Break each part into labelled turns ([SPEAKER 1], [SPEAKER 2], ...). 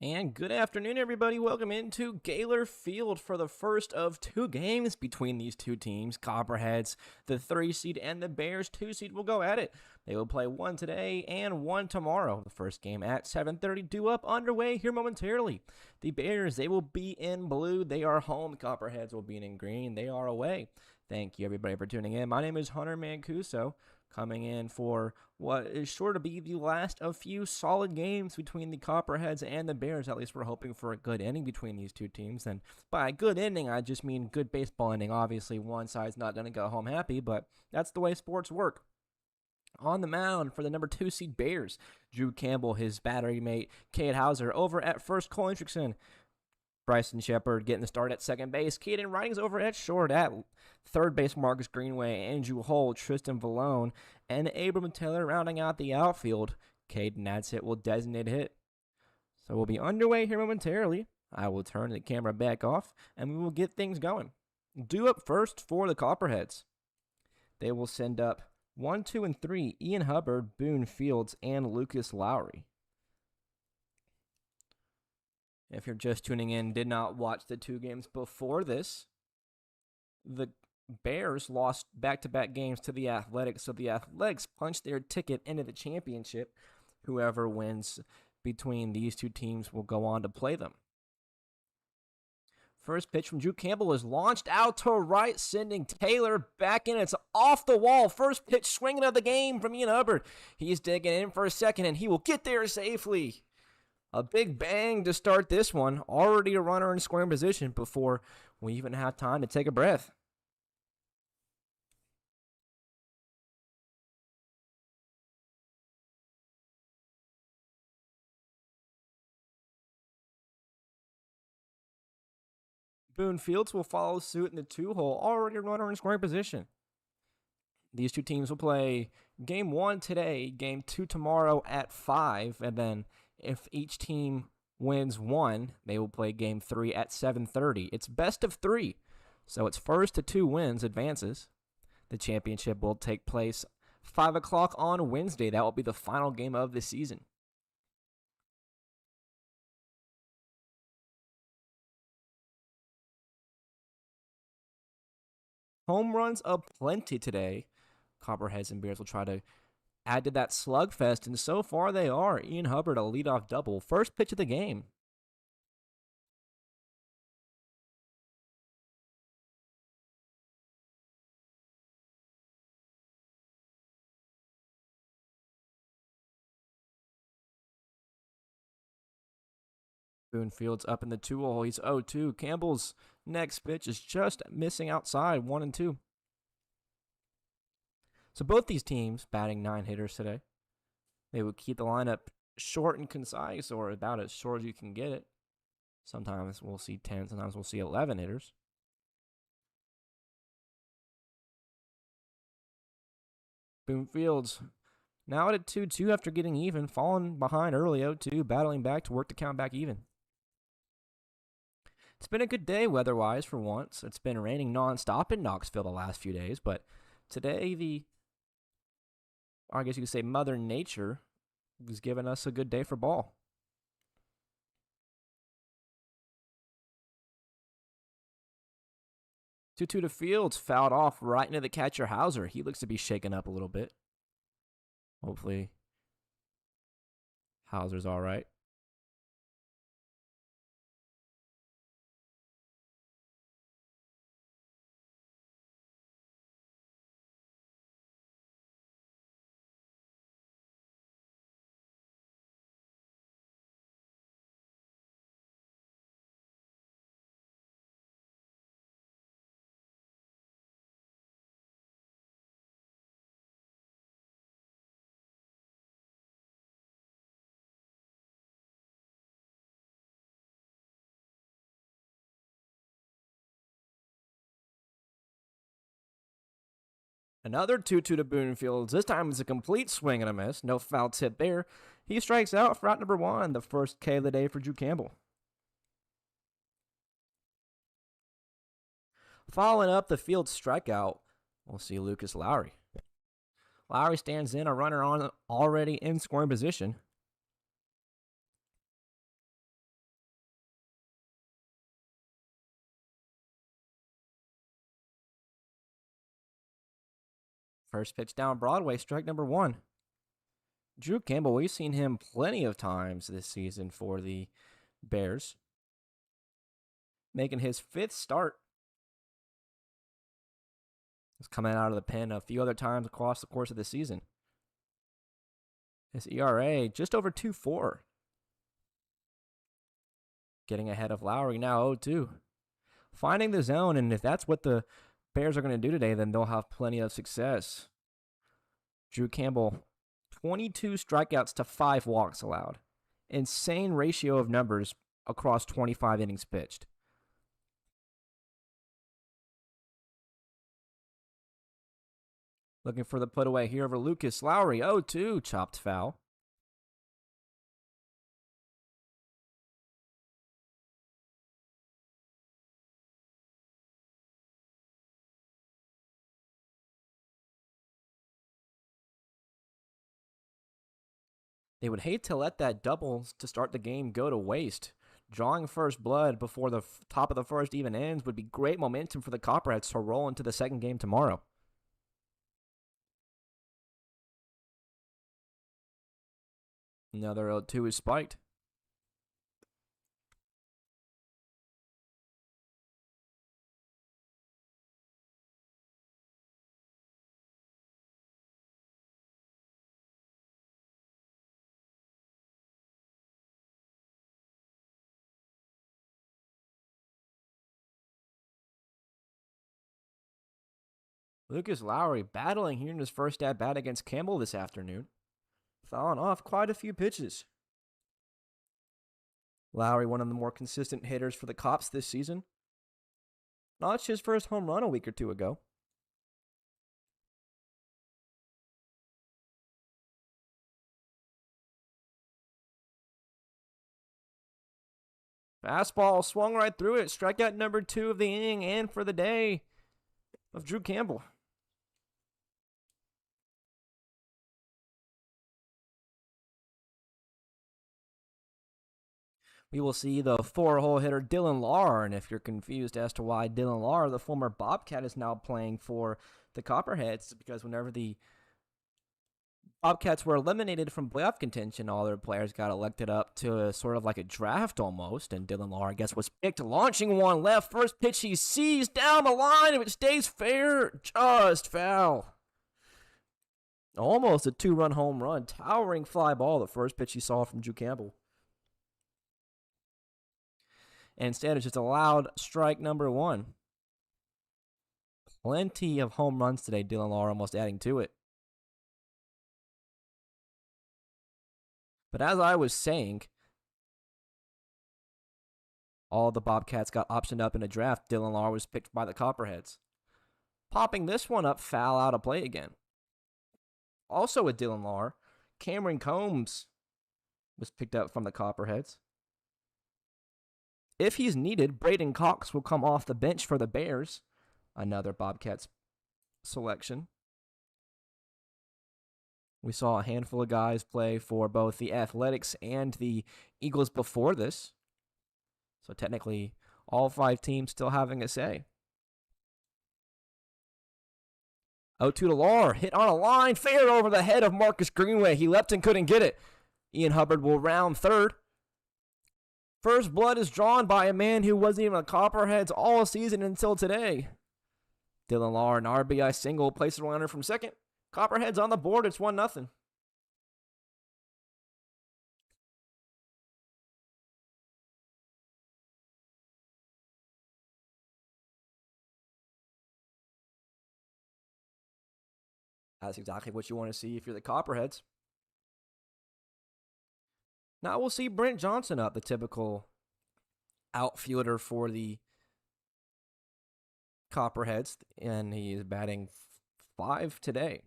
[SPEAKER 1] And good afternoon, everybody. Welcome into Gaylor Field for the first of two games between these two teams. Copperheads, the 3 seed, and the Bears, 2 seed, will go at it. They will play one today and one tomorrow. The first game at 7:30, due up, underway here momentarily. The Bears, they will be in blue. They are home. The Copperheads will be in green. They are away. Thank you, everybody, for tuning in. My name is Hunter Mancuso, coming in for what is sure to be the last of few solid games between the Copperheads and the Bears. At least we're hoping for a good ending between these two teams. And by a good ending, I just mean good baseball ending. Obviously, one side's not going to go home happy, but that's the way sports work. On the mound for the number 2 seed Bears, Drew Campbell, his battery mate, Cade Hauser. Over at first, Cole Hendrickson. Bryson Shepard getting the start at second base. Keaton Writing's over at short. At third base, Marcus Greenway, Andrew Hull, Tristan Vallone, and Abram Taylor rounding out the outfield. Caden Nadsett will designate hit. So we'll be underway here momentarily. I will turn the camera back off, and we will get things going. Due up first for the Copperheads. They will send up 1, 2, and 3, Ian Hubbard, Boone Fields, and Lucas Lowry. If you're just tuning in, did not watch the two games before this, the Bears lost back-to-back games to the Athletics, so the Athletics punched their ticket into the championship. Whoever wins between these two teams will go on to play them. First pitch from Drew Campbell is launched out to right, sending Taylor back in. It's off the wall. First pitch swinging of the game from Ian Hubbard. He's digging in for a second, and he will get there safely. A big bang to start this one. Already a runner in scoring position before we even have time to take a breath. Boone Fields will follow suit in the 2-hole. Already a runner in scoring position. These two teams will play game 1 today, game 2 tomorrow at 5, and then if each team wins one, they will play game 3 at 7:30. It's best of 3, so it's first to 2 wins advances. The championship will take place 5 o'clock on Wednesday. That will be the final game of the season. Home runs aplenty today. Copperheads and Bears will try to add to that slugfest, and so far they are. Ian Hubbard, a leadoff double. First pitch of the game. Boone Fields up in the 2-hole. He's 0-2. Campbell's next pitch is just missing outside, 1-2. So both these teams batting 9 hitters today. They would keep the lineup short and concise, or about as short as you can get it. Sometimes we'll see 10, sometimes we'll see 11 hitters. Boone Fields now at a 2-2 after getting even, falling behind early 0-2, battling back to work the count back even. It's been a good day weather-wise for once. It's been raining nonstop in Knoxville the last few days, but today I guess you could say Mother Nature was giving us a good day for ball. Two to Fields, fouled off right into the catcher Hauser. He looks to be shaken up a little bit. Hopefully Hauser's all right. Another 2-2 to Boone Fields. This time it's a complete swing and a miss. No foul tip there. He strikes out for out number 1, the first K of the day for Drew Campbell. Following up the Fields strikeout, we'll see Lucas Lowry. Lowry stands in, a runner on already in scoring position. First pitch down Broadway, strike number 1. Drew Campbell, we've seen him plenty of times this season for the Bears, making his 5th start. He's coming out of the pen a few other times across the course of the season. His ERA just over 2.4. Getting ahead of Lowry now 0-2. Finding the zone, and if that's what the Bears are going to do today, then they'll have plenty of success. Drew Campbell, 22 strikeouts to 5 walks allowed. Insane ratio of numbers across 25 innings pitched. Looking for the put away here over Lucas Lowry. 0-2, chopped foul. They would hate to let that double to start the game go to waste. Drawing first blood before the top of the first even ends would be great momentum for the Copperheads to roll into the second game tomorrow. Another 0-2 is spiked. Lucas Lowry battling here in his first at-bat against Campbell this afternoon. Fouling off quite a few pitches. Lowry, one of the more consistent hitters for the Cops this season. Notched his first home run a week or two ago. Fastball swung right through it. Strikeout number 2 of the inning and for the day of Drew Campbell. We will see the 4-hole hitter Dylan Lahr, and if you're confused as to why Dylan Lahr, the former Bobcat, is now playing for the Copperheads, because whenever the Bobcats were eliminated from playoff contention, all their players got elected up to sort of like a draft almost, and Dylan Lahr, I guess, was picked, launching one left. First pitch he sees down the line. If it stays fair, just foul. Almost a 2-run home run. Towering fly ball, the first pitch he saw from Drew Campbell. And instead, it's just a loud strike number 1. Plenty of home runs today, Dylan Lahr almost adding to it. But as I was saying, all the Bobcats got optioned up in a draft. Dylan Lahr was picked by the Copperheads. Popping this one up, foul out of play again. Also with Dylan Lahr, Cameron Combs was picked up from the Copperheads. If he's needed, Braden Cox will come off the bench for the Bears. Another Bobcats selection. We saw a handful of guys play for both the Athletics and the Eagles before this. So technically, all 5 teams still having a say. 0-2 to Lahr. Hit on a line. Fair over the head of Marcus Greenway. He leapt and couldn't get it. Ian Hubbard will round third. First blood is drawn by a man who wasn't even a Copperheads all season until today. Dylan Lahr, an RBI single, places a runner from second. Copperheads on the board. It's 1-0. That's exactly what you want to see if you're the Copperheads. Now we'll see Brent Johnson up, the typical outfielder for the Copperheads, and he is batting 5 today.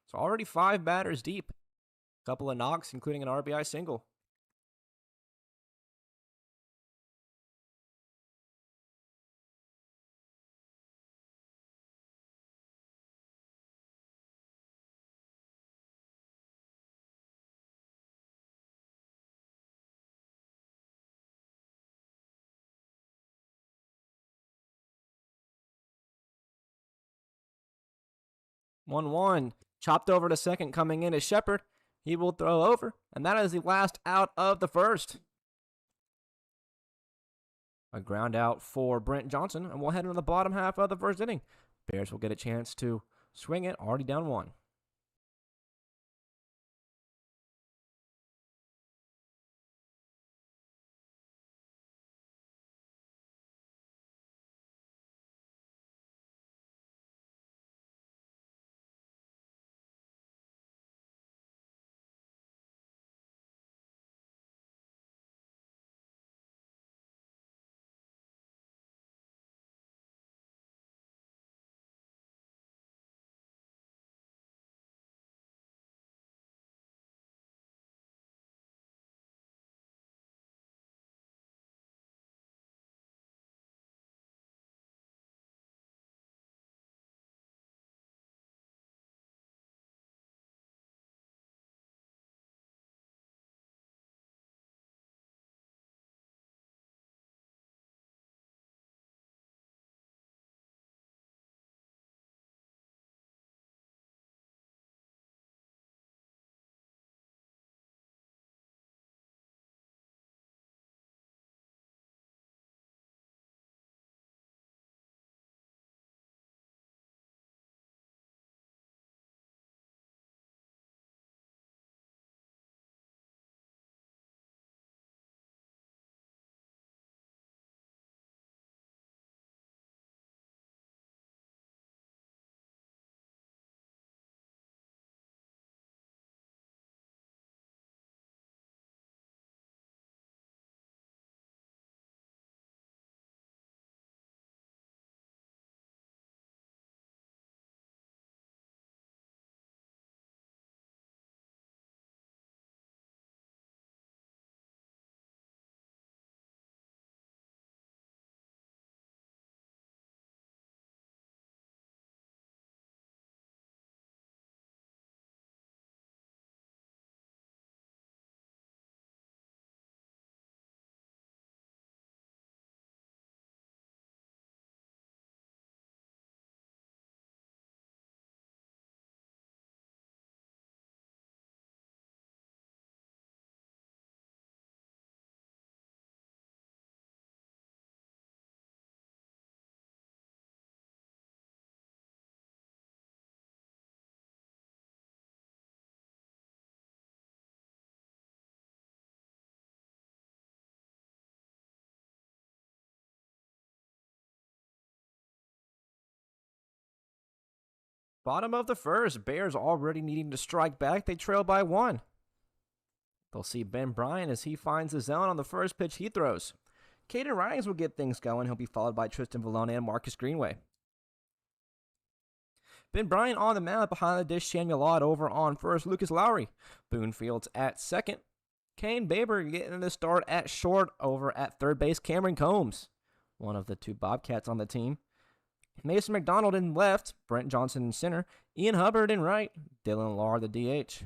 [SPEAKER 1] So already 5 batters deep. A couple of knocks, including an RBI single. 1-1. Chopped over to second, coming in is Shepard. He will throw over, and that is the last out of the first. A ground out for Brent Johnson, and we'll head into the bottom half of the first inning. Bears will get a chance to swing it, already down 1. Bottom of the first. Bears already needing to strike back. They trail by 1. They'll see Ben Bryant as he finds the zone on the first pitch he throws. Caden Ridings will get things going. He'll be followed by Tristan Vallone and Marcus Greenway. Ben Bryant on the mound behind the dish. Samuel Odd over on first. Lucas Lowry. Boone Fields at second. Kane Baber getting the start at short. Over at third base, Cameron Combs, one of the 2 Bobcats on the team. Mason McDonald in left. Brent Johnson in center. Ian Hubbard in right. Dylan Lahr the DH.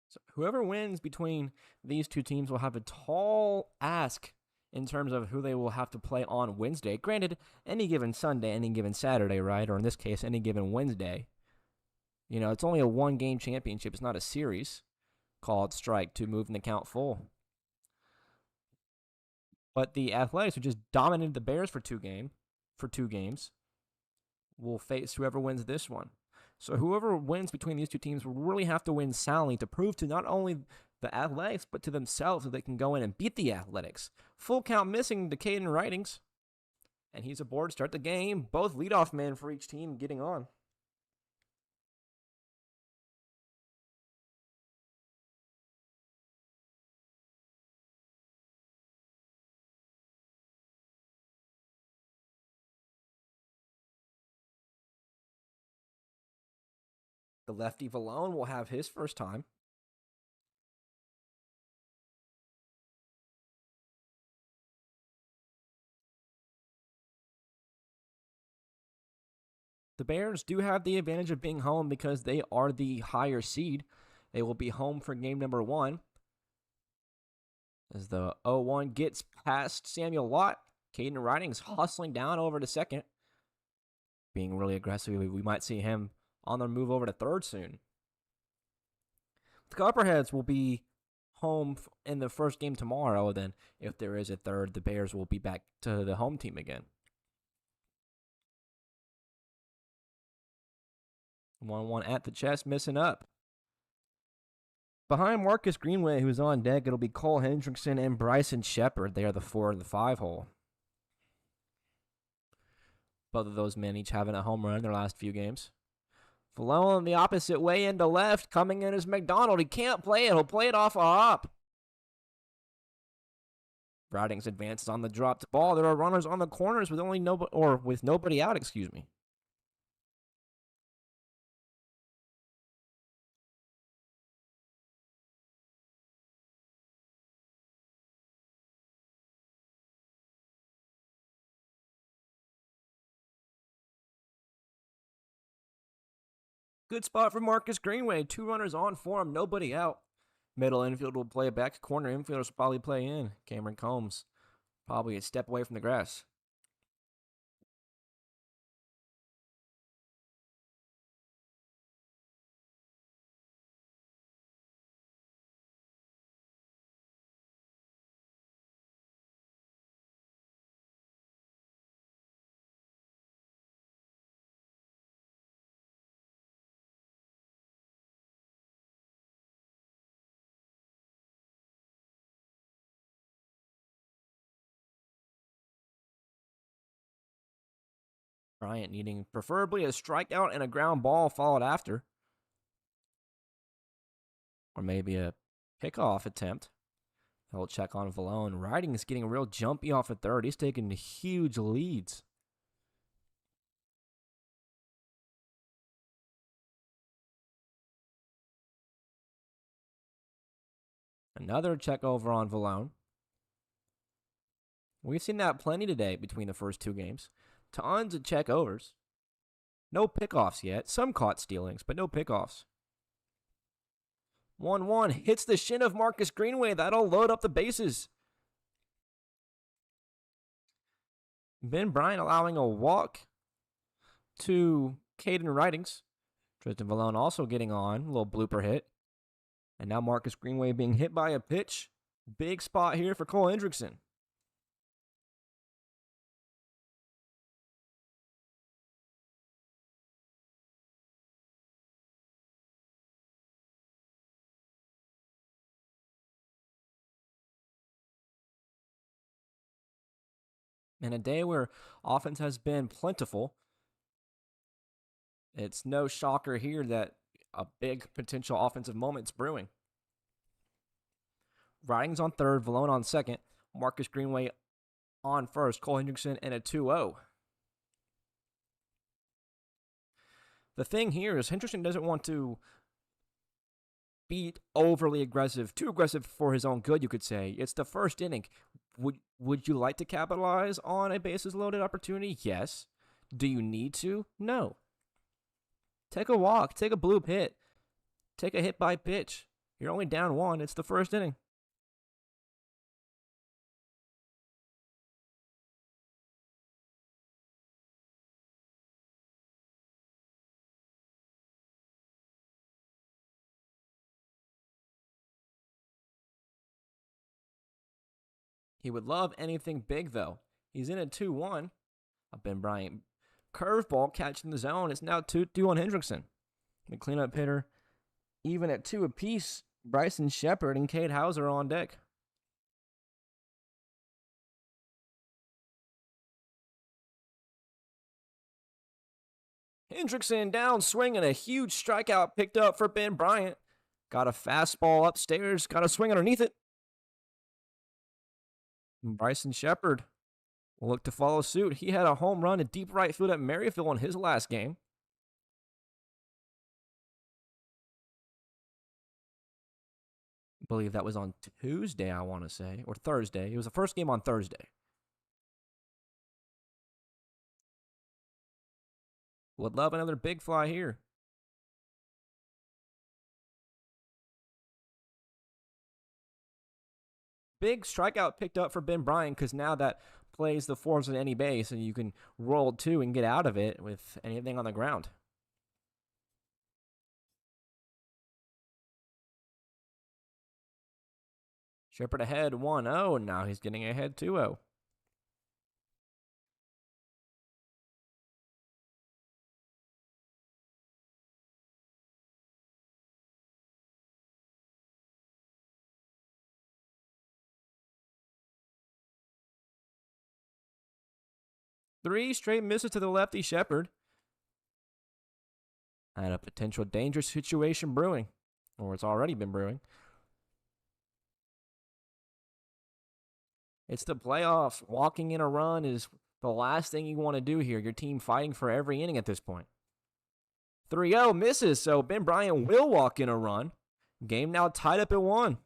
[SPEAKER 1] So whoever wins between these 2 teams will have a tall ask in terms of who they will have to play on Wednesday. Granted, any given Sunday, any given Saturday, right? Or in this case, any given Wednesday. You know, it's only a 1-game championship. It's not a series called strike to move in the count full. But the Athletics, who just dominated the Bears for 2 games, will face whoever wins this one. So whoever wins between these 2 teams will really have to win soundly to prove to not only the Athletics, but to themselves that they can go in and beat the Athletics. Full count missing to Caden Ridings. And he's aboard to start the game. Both leadoff men for each team getting on. The lefty Vallone will have his first time. The Bears do have the advantage of being home because they are the higher seed. They will be home for game number 1. As the 0-1 gets past Samuel Watt, Caden Riding's hustling down over to second. Being really aggressive, we might see him on the move over to third soon. The Copperheads will be home in the first game tomorrow. Then, if there is a third, the Bears will be back to the home team again. 1-1 at the chest, missing up. Behind Marcus Greenway, who's on deck, it'll be Cole Hendrickson and Bryson Shepard. They are the 4 and the 5 hole. Both of those men each having a home run in their last few games. Valone the opposite way into left. Coming in is McDonald. He can't play it. He'll play it off a hop. Ridings advances on the dropped ball. There are runners on the corners with nobody out, excuse me. Good spot for Marcus Greenway. 2 runners on for him, nobody out. Middle infield will play back. Corner infielders will probably play in. Cameron Combs, probably a step away from the grass. Bryant needing preferably a strikeout and a ground ball followed after. Or maybe a pickoff attempt. They'll check on Valone. Riding is getting real jumpy off at third. He's taking huge leads. Another check over on Valone. We've seen that plenty today between the first 2 games. Tons of check overs. No pickoffs yet. Some caught stealings, but no pickoffs. 1-1 hits the shin of Marcus Greenway. That'll load up the bases. Ben Bryant allowing a walk to Caden Ridings. Tristan Valone also getting on. A little blooper hit. And now Marcus Greenway being hit by a pitch. Big spot here for Cole Hendrickson. In a day where offense has been plentiful, it's no shocker here that a big potential offensive moment's brewing. Ridings on third, Valone on second, Marcus Greenway on first, Cole Hendrickson in a 2-0. The thing here is Hendrickson doesn't want to be overly aggressive, too aggressive for his own good, you could say. It's the first inning. Would you like to capitalize on a bases loaded opportunity? Yes. Do you need to? No. Take a walk. Take a bloop hit. Take a hit by pitch. You're only down 1. It's the first inning. He would love anything big, though. He's in at 2-1. Ben Bryant curveball catching the zone. It's now 2-2 on Hendrickson. The cleanup hitter, even at 2 apiece, Bryson Shepard and Cade Hauser on deck. Hendrickson down swinging, a huge strikeout picked up for Ben Bryant. Got a fastball upstairs, got a swing underneath it. Bryson Shepard will look to follow suit. He had a home run in deep right field at Maryville in his last game. I believe that was on Tuesday, I want to say, or Thursday. It was the first game on Thursday. Would love another big fly here. Big strikeout picked up for Ben Bryant because now that plays the forms at any base and you can roll two and get out of it with anything on the ground. Shepard ahead 1-0, and now he's getting ahead 2-0. Three straight misses to the lefty Shepard. And a potential dangerous situation brewing, or it's already been brewing. It's the playoffs. Walking in a run is the last thing you want to do here. Your team fighting for every inning at this point. 3-0 misses, so Ben Bryant will walk in a run. Game now tied up at 1.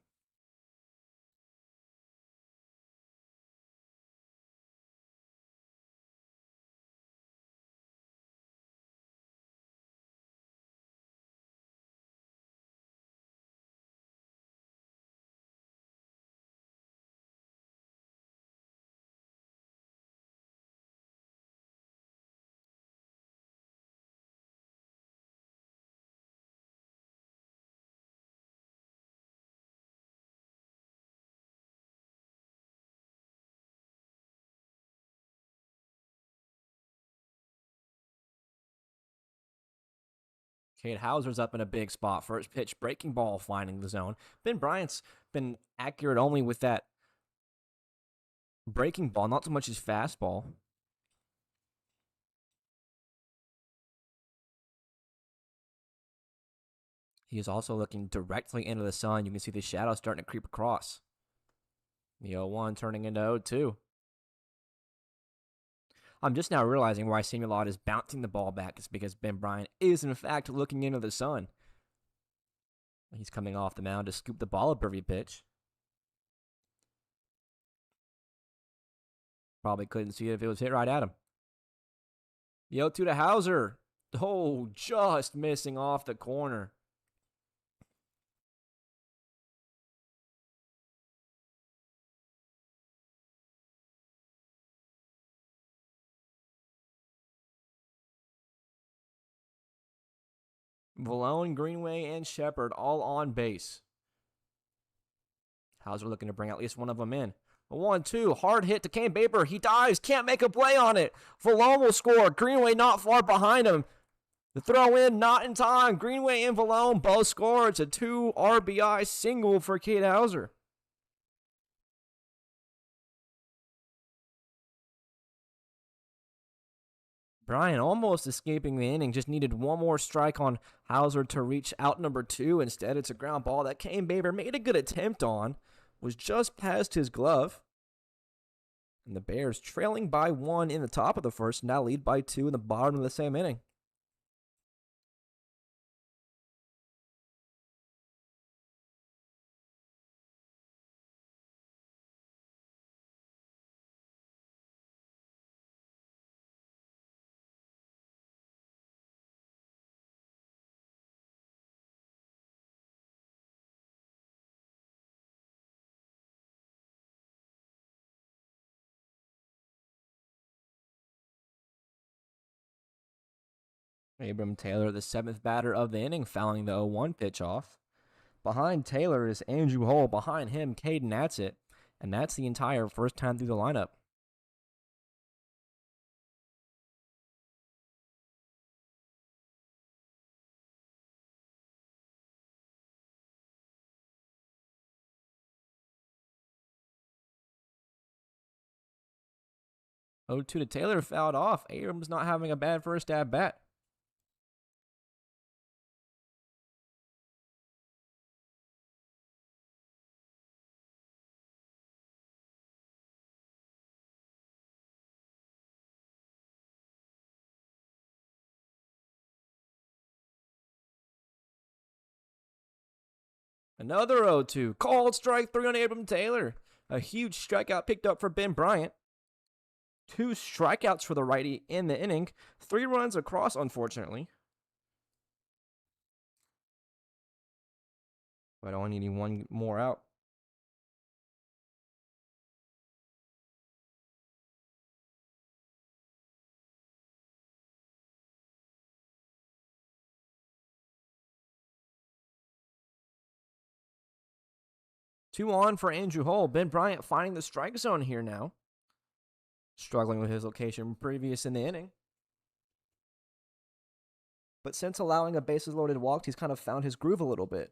[SPEAKER 1] Cade Hauser's up in a big spot. First pitch, breaking ball, finding the zone. Ben Bryant's been accurate only with that breaking ball, not so much his fastball. He is also looking directly into the sun. You can see the shadow starting to creep across. The 0-1 turning into 0-2. I'm just now realizing why Samuel Ott is bouncing the ball back. It's because Ben Bryant is, in fact, looking into the sun. He's coming off the mound to scoop the ball up every pitch. Probably couldn't see it if it was hit right at him. The 0-2 to Hauser. Oh, just missing off the corner. Vallone, Greenway, and Shepard all on base. Hauser looking to bring at least one of them in. A 1-2, hard hit to Kane Baber. He dives, can't make a play on it. Vallone will score. Greenway not far behind him. The throw in, not in time. Greenway and Vallone both score. It's a 2 RBI single for Cade Hauser. Bryant almost escaping the inning. Just needed one more strike on Hauser to reach out number 2. Instead, it's a ground ball that Kane Baber made a good attempt on. Was just past his glove. And the Bears trailing by 1 in the top of the first, now lead by 2 in the bottom of the same inning. Abram Taylor, the 7th batter of the inning, fouling the 0-1 pitch off. Behind Taylor is Andrew Hull. Behind him, Caden Natsett. And that's the entire first time through the lineup. Oh, 2 to Taylor, fouled off. Abrams not having a bad first at bat. Another 0-2. Called strike 3 on Abram Taylor. A huge strikeout picked up for Ben Bryant. 2 strikeouts for the righty in the inning. 3 runs across, unfortunately. But only need 1 more out. Two on for Andrew Hull. Ben Bryant finding the strike zone here now. Struggling with his location previous in the inning. But since allowing a bases loaded walk, he's kind of found his groove a little bit.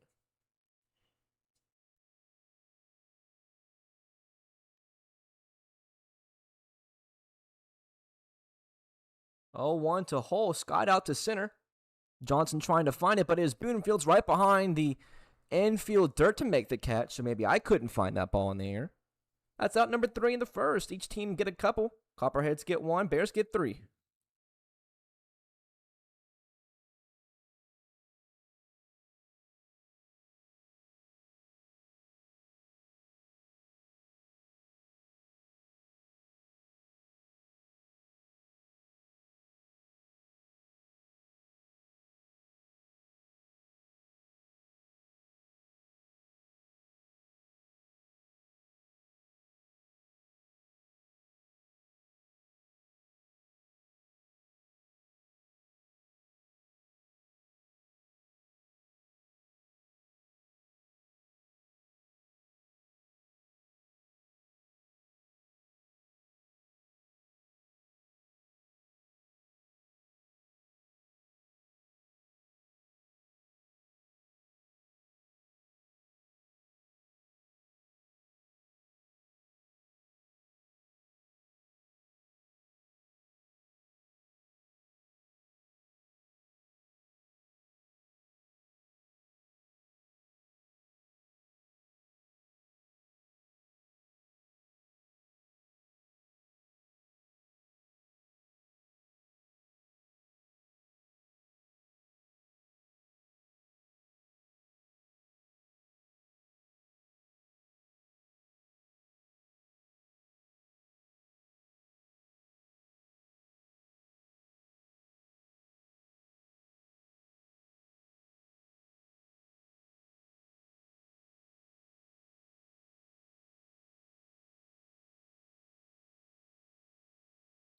[SPEAKER 1] 0-1 to Hull, skied out to center. Johnson trying to find it, but his Boonfield's right behind the infield dirt to make the catch, so maybe I couldn't find that ball in the air. That's out number 3 in the first. Each team get a couple. Copperheads get 1, Bears get 3.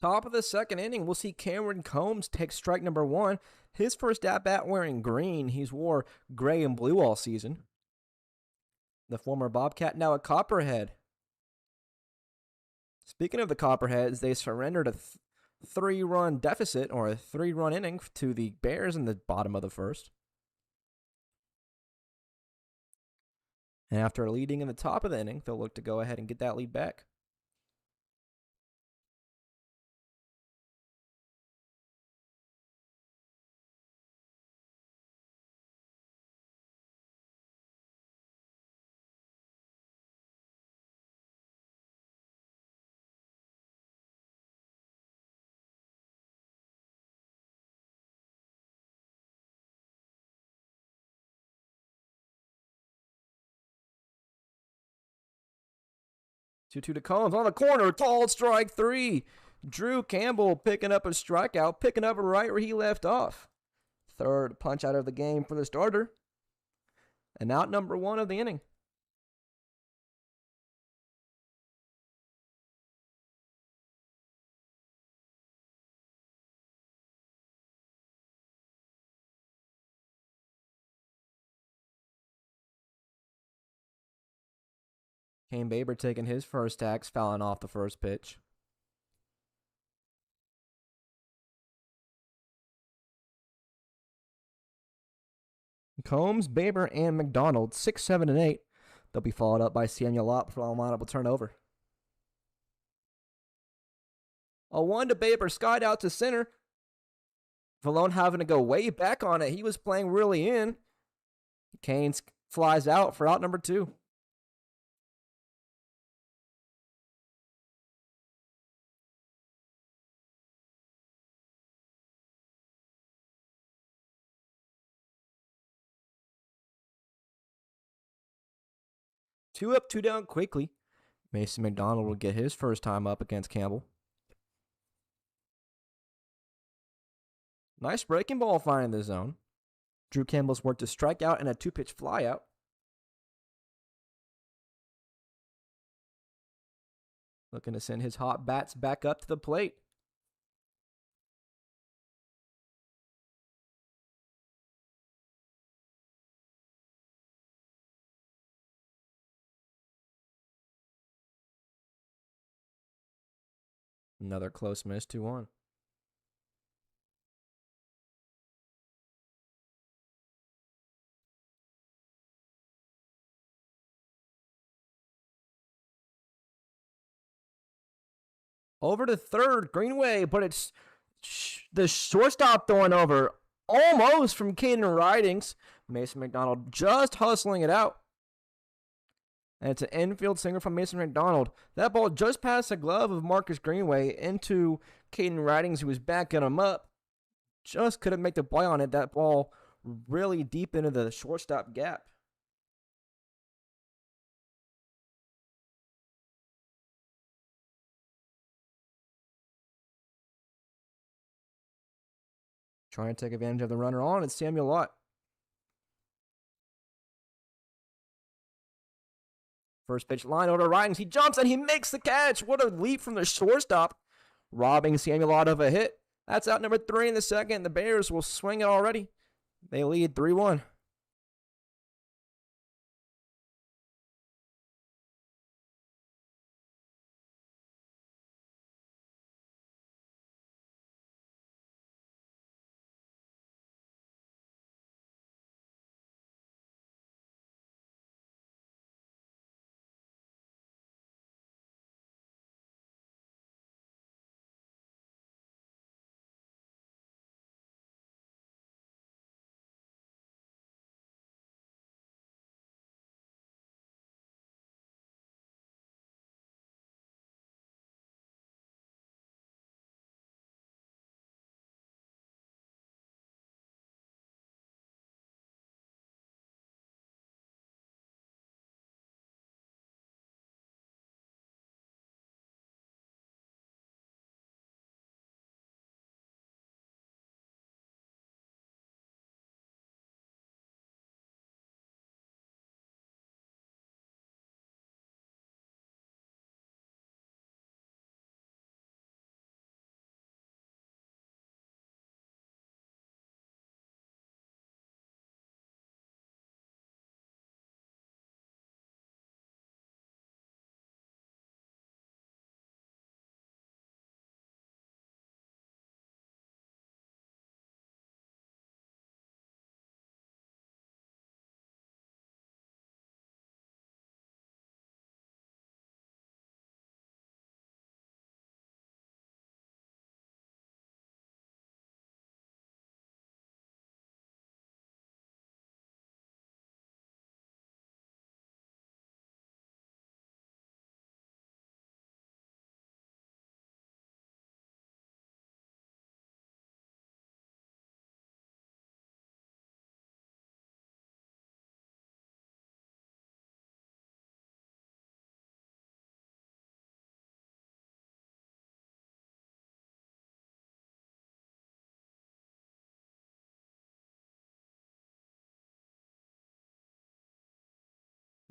[SPEAKER 1] Top of the second inning, we'll see Cameron Combs take strike number 1. His first at-bat wearing green. He's wore gray and blue all season. The former Bobcat, now a Copperhead. Speaking of the Copperheads, they surrendered a 3-run deficit, or a 3-run inning, to the Bears in the bottom of the first. And after leading in the top of the inning, they'll look to go ahead and get that lead back. Two to Combs on the corner, called strike 3. Drew Campbell picking up a strikeout, picking up right where he left off. Third punch out of the game for the starter. And out number 1 of the inning. Kane Baber taking his first axe, fouling off the first pitch. Combs, Baber, and McDonald, 6, 7, and 8. They'll be followed up by Samuel Lopp for a lineable turnover. 0-1 to Baber, skied out to center. Valone having to go way back on it. He was playing really in. Kane flies out for out number 2. Two up, two down quickly. Mason McDonald will get his first time up against Campbell. Nice breaking ball finding the zone. Drew Campbell's worked a strikeout and a 2-pitch flyout. Looking to send his hot bats back up to the plate. Another close miss, 2-1. Over to third, Greenway, but it's the shortstop throwing over almost from Caden Ridings. Mason McDonald just hustling it out. And it's an infield single from Mason McDonald. That ball just passed the glove of Marcus Greenway into Caden Ridings, who was backing him up. Just couldn't make the play on it. That ball really deep into the shortstop gap. Trying to take advantage of the runner on, it's Samuel Lott. First pitch line over to Ridings. He jumps and he makes the catch. What a leap from the shortstop, robbing Samuel Lott of a hit. That's out number 3 in the second. The Bears will swing it already. They lead 3-1.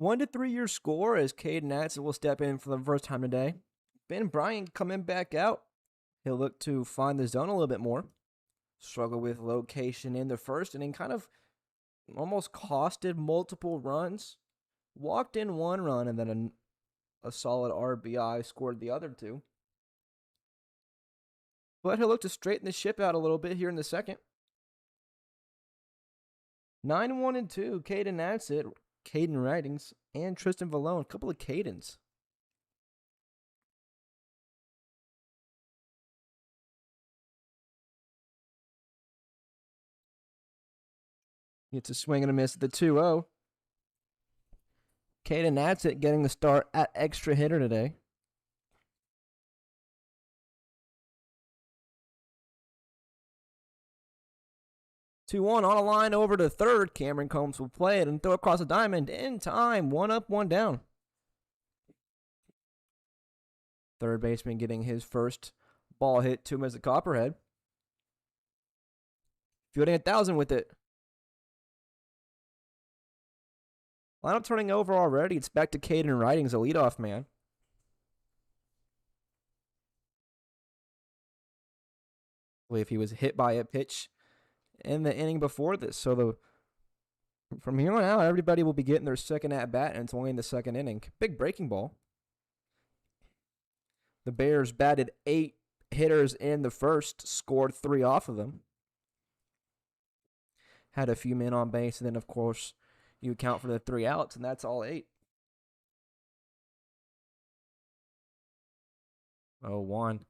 [SPEAKER 1] One to 3 year score as Caden Natson will step in for the first time today. Ben Bryant coming back out. He'll look to find the zone a little bit more. Struggle with location in the first inning, kind of almost costed multiple runs. Walked in 1 run and then a solid RBI scored the other 2. But he'll look to straighten the ship out a little bit here in the second. 9-1-2. Caden Natson, Caden Ridings, and Tristan Vallone. A couple of Cadens. Gets a swing and a miss at the 2-0. Caden Natson getting the start at extra hitter today. Two-one on a line over to third. Cameron Combs will play it and throw across the diamond in time. 1 up, 1 down. Third baseman getting his first ball hit to him as a Copperhead. Fielding 1,000 with it. Lineup turning over already. It's back to Caden Ridings, a leadoff man. I believe he was hit by a pitch in the inning before this. So from here on out, everybody will be getting their second at bat, and it's only in the second inning. Big breaking ball. The Bears batted 8 hitters in the first, scored 3 off of them. Had a few men on base, and then, of course, you account for the 3 outs, and that's all 8. 0-1.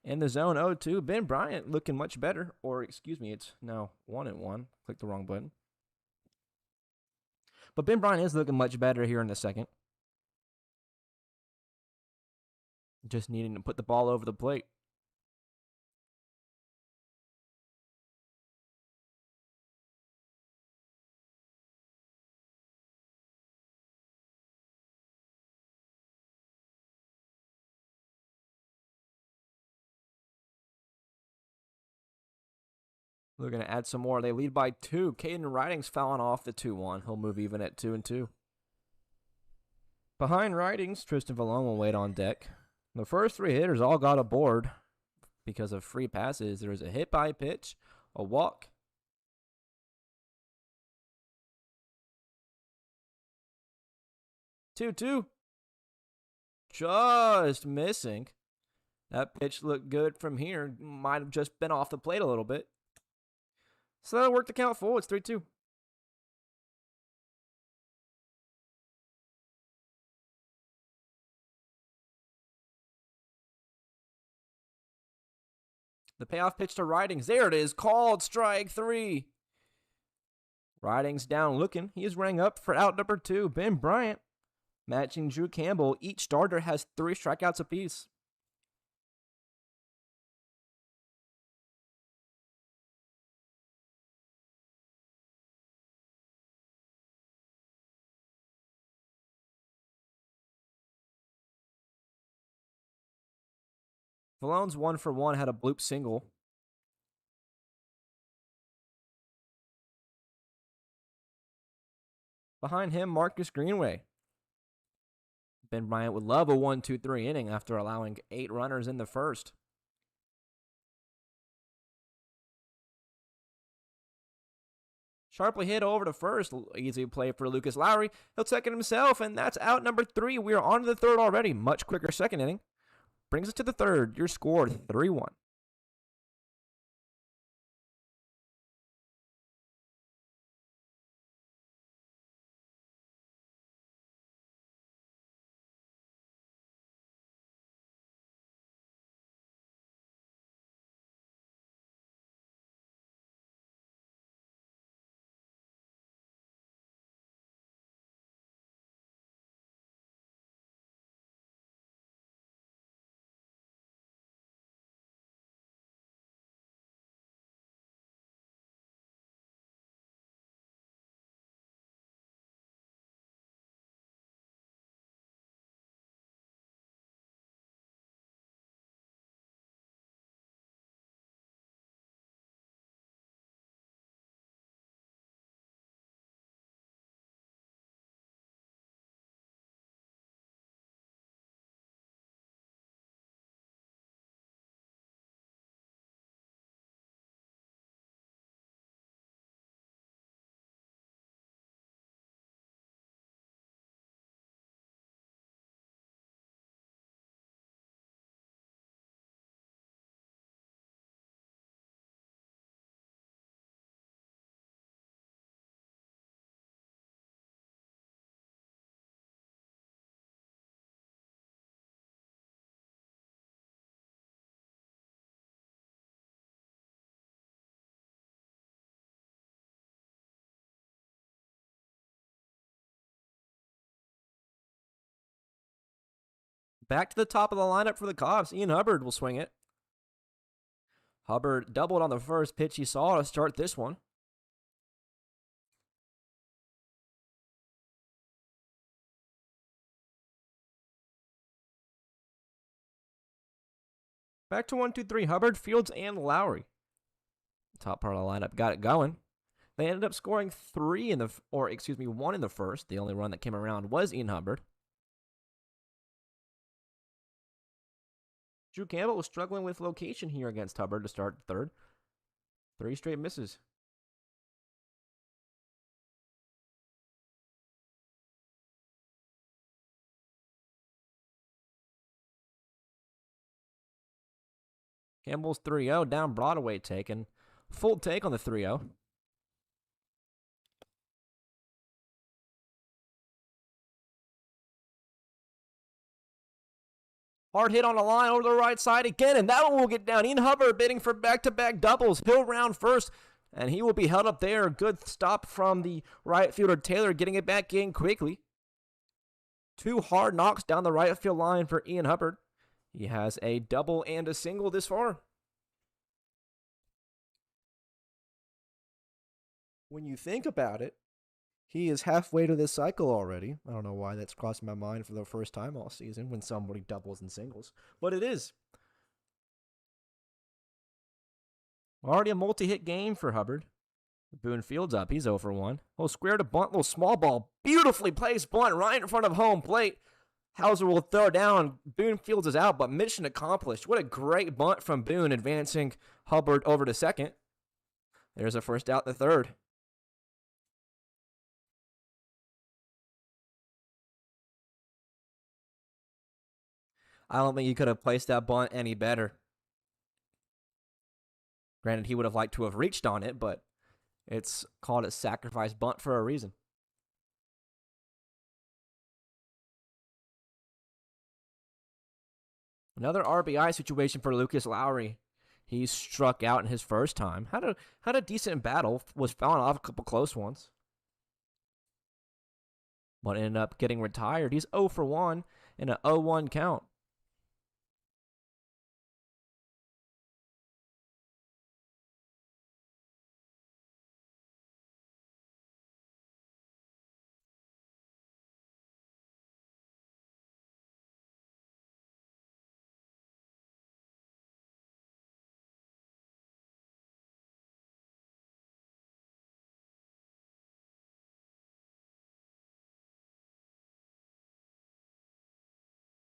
[SPEAKER 1] In the zone, 0-2. Ben Bryant looking much better. Or, excuse me, it's now 1-1. Clicked the wrong button. But Ben Bryant is looking much better here in the second. Just needing to put the ball over the plate. They're going to add some more. They lead by 2. Caden Ridings fouling off the 2-1. He'll move even at 2-2. Behind Ridings, Tristan Vallone will wait on deck. The first 3 hitters all got aboard because of free passes. There was a hit by pitch, a walk. Two. Just missing. That pitch looked good from here. Might have just been off the plate a little bit. So that'll work the count full. It's 3-2. The payoff pitch to Ridings. There it is. Called strike 3. Ridings down looking. He is rang up for out number 2. Ben Bryant matching Drew Campbell. Each starter has 3 strikeouts apiece. Vallone's 1 for 1, had a bloop single. Behind him, Marcus Greenway. Ben Bryant would love a 1-2-3 inning after allowing 8 runners in the first. Sharply hit over to first. Easy play for Lucas Lowry. He'll take it himself, and that's out number 3. We are on to the third already. Much quicker second inning. Brings us to the third. Your score, 3-1. Back to the top of the lineup for the Cubs. Ian Hubbard will swing it. Hubbard doubled on the first pitch he saw to start this one. Back to 1-2-3. Hubbard, Fields, and Lowry. top part of the lineup got it going. They ended up scoring 1 in the first. The only run that came around was Ian Hubbard. Drew Campbell was struggling with location here against Hubbard to start the third. 3 straight misses. Campbell's 3-0 down Broadway taken. Full take on the 3-0. Hard hit on the line over the right side again, and that one will get down. Ian Hubbard bidding for back-to-back doubles. He'll round first, and he will be held up there. Good stop from the right fielder Taylor, getting it back in quickly. 2 hard knocks down the right field line for Ian Hubbard. He has a double and a single this far. When you think about it, he is halfway to this cycle already. I don't know why that's crossed my mind for the first time all season when somebody doubles and singles, but it is. Already a multi-hit game for Hubbard. Boone Fields up. He's 0 for 1. Little square to bunt, little small ball. Beautifully placed bunt right in front of home plate. Hauser will throw down. Boone Fields is out, but mission accomplished. What a great bunt from Boone, advancing Hubbard over to second. There's a first out the third. I don't think he could have placed that bunt any better. Granted, he would have liked to have reached on it, but it's called a sacrifice bunt for a reason. Another RBI situation for Lucas Lowry. He struck out in his first time. Had a decent battle. Was fouled off a couple close ones. But ended up getting retired. He's 0 for 1 in an 0-1 count.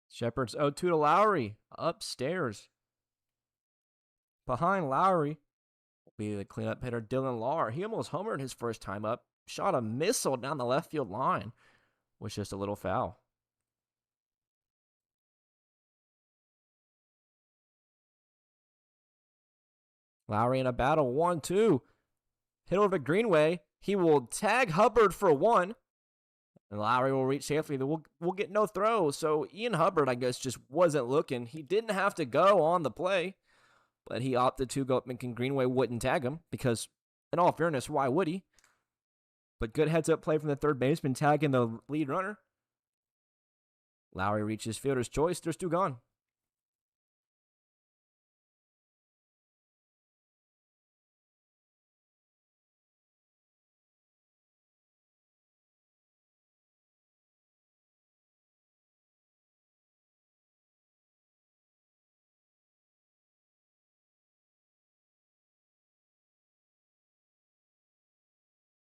[SPEAKER 1] Shepard's 0-2 to Lowry. Upstairs. Behind Lowry will be the cleanup hitter Dylan Lahr. He almost homered his first time up. Shot a missile down the left field line. Was just a little foul. Lowry in a battle. 1-2. Hit over to Greenway. He will tag Hubbard for 1. And Lowry will reach safely. We'll get no throw. So Ian Hubbard, I guess, just wasn't looking. He didn't have to go on the play, but he opted to go up, and Greenway wouldn't tag him because, in all fairness, why would he? But good heads-up play from the third baseman, tagging the lead runner. Lowry reaches fielder's choice. There's 2 gone.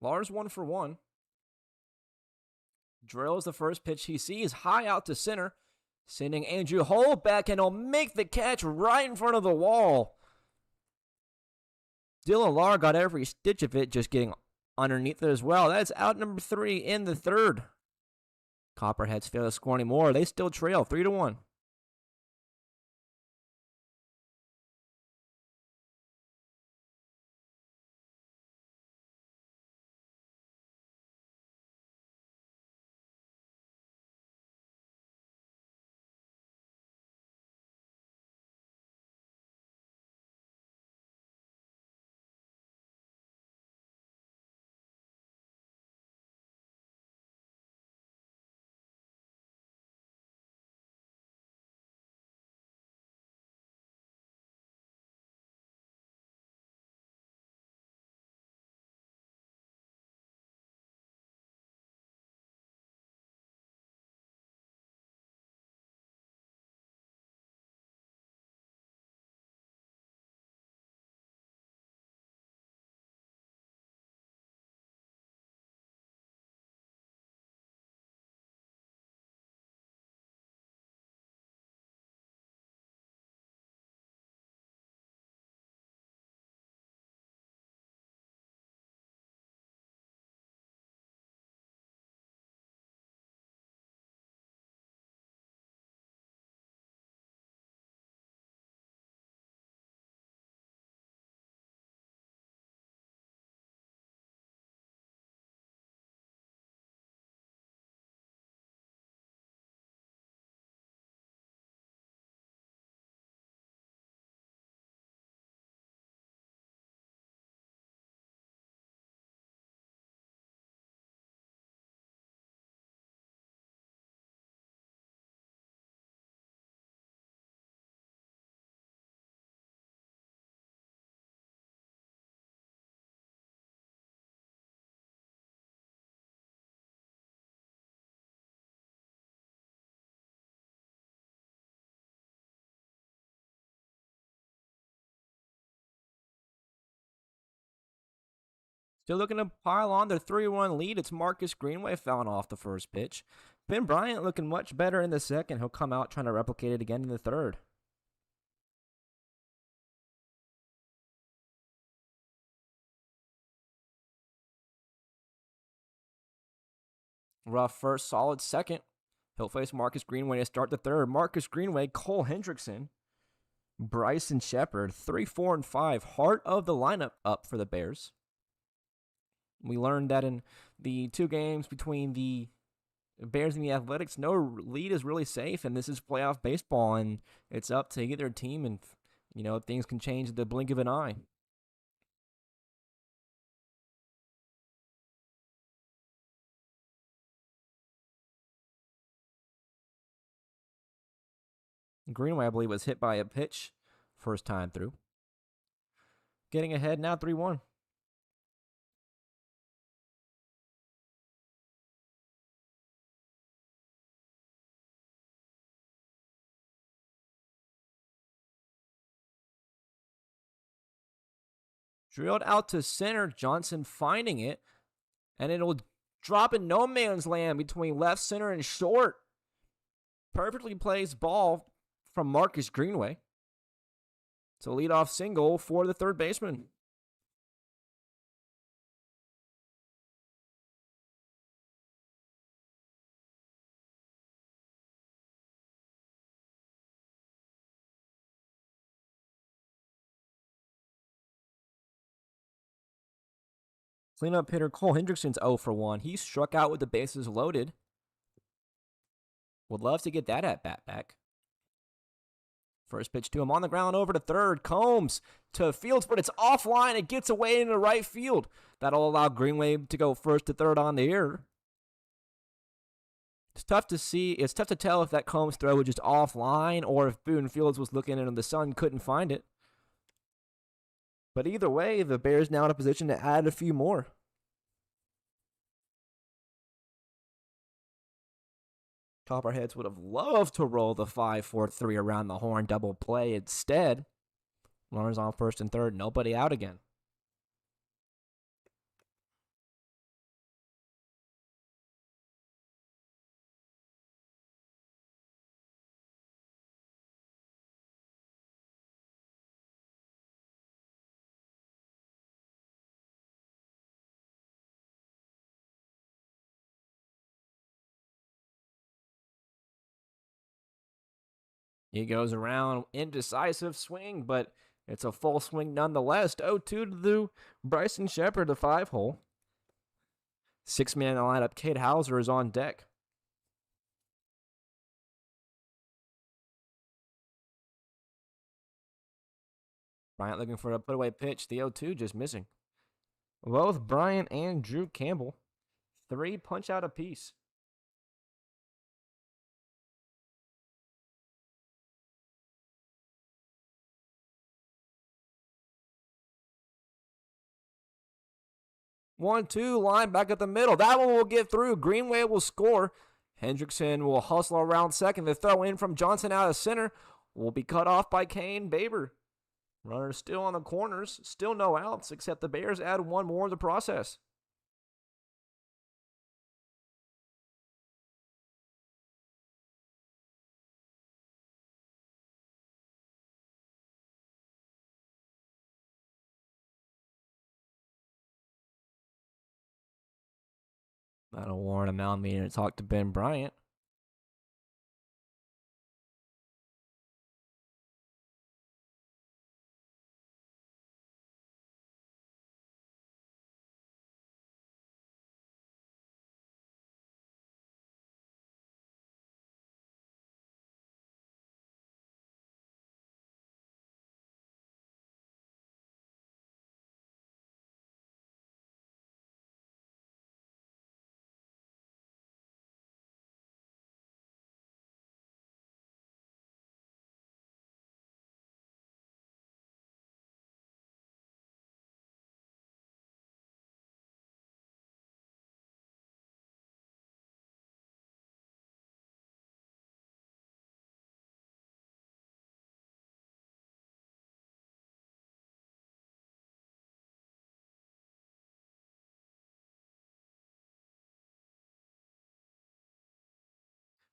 [SPEAKER 1] Lahr's 1 for 1. Drills the first pitch he sees high out to center, sending Andrew Hull back, and he'll make the catch right in front of the wall. Dylan Lahr got every stitch of it, just getting underneath it as well. That's out number 3 in the third. Copperheads fail to score anymore. They still trail 3-1. Still looking to pile on their 3-1 lead. It's Marcus Greenway fouling off the first pitch. Ben Bryant looking much better in the second. He'll come out trying to replicate it again in the third. Rough first, solid second. He'll face Marcus Greenway to start the third. Marcus Greenway, Cole Hendrickson, Bryson Shepard, 3, 4, and 5. Heart of the lineup up for the Bears. We learned that in the 2 games between the Bears and the Athletics, no lead is really safe, and this is playoff baseball, and it's up to either team, and things can change at the blink of an eye. Greenway, I believe, was hit by a pitch first time through. Getting ahead now, 3-1. Drilled out to center, Johnson finding it, and it'll drop in no man's land between left, center, and short. Perfectly placed ball from Marcus Greenway. It's a leadoff single for the third baseman. Cleanup hitter Cole Hendrickson's 0 for 1. He struck out with the bases loaded. Would love to get that at bat back. First pitch to him on the ground over to third. Combs to Fields, but it's offline. It gets away into right field. That'll allow Greenway to go first to third on the air. It's tough to see. It's tough to tell if that Combs throw was just offline or if Boone Fields was looking and the sun couldn't find it. But either way, the Bears now in a position to add a few more. Copperheads would have loved to roll the 5-4-3 around the horn double play. Instead, runners on first and third, nobody out again. He goes around, indecisive swing, but it's a full swing nonetheless. 0-2 to the Bryson Shepard, the 5-hole. 6-man in the lineup, Cade Hauser is on deck. Bryant looking for a put-away pitch. The 0-2 just missing. Both Bryant and Drew Campbell, 3 punch-out apiece. One-two, line back at the middle. That one will get through. Greenway will score. Hendrickson will hustle around second. The throw in from Johnson out of center will be cut off by Kane Baber. Runners still on the corners. Still no outs, except the Bears add one more in the process. That'll warrant a mound meeting to talk to Ben Bryant.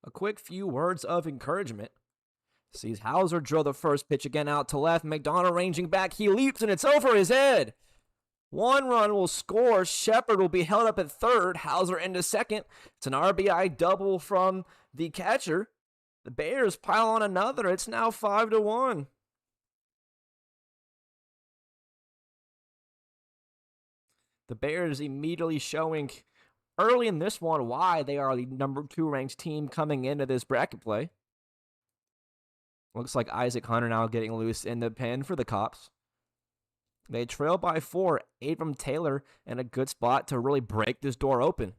[SPEAKER 1] A quick few words of encouragement. Sees Hauser drill the first pitch again out to left. McDonald ranging back. He leaps and it's over his head. 1 run will score. Shepard will be held up at third. Hauser into second. It's an RBI double from the catcher. The Bears pile on another. It's now 5-1. The Bears immediately showing early in this one why they are the number 2 ranked team coming into this bracket play. Looks like Isaac Hunter now getting loose in the pen for the Cops. They trail by 4. Abram Taylor in a good spot to really break this door open.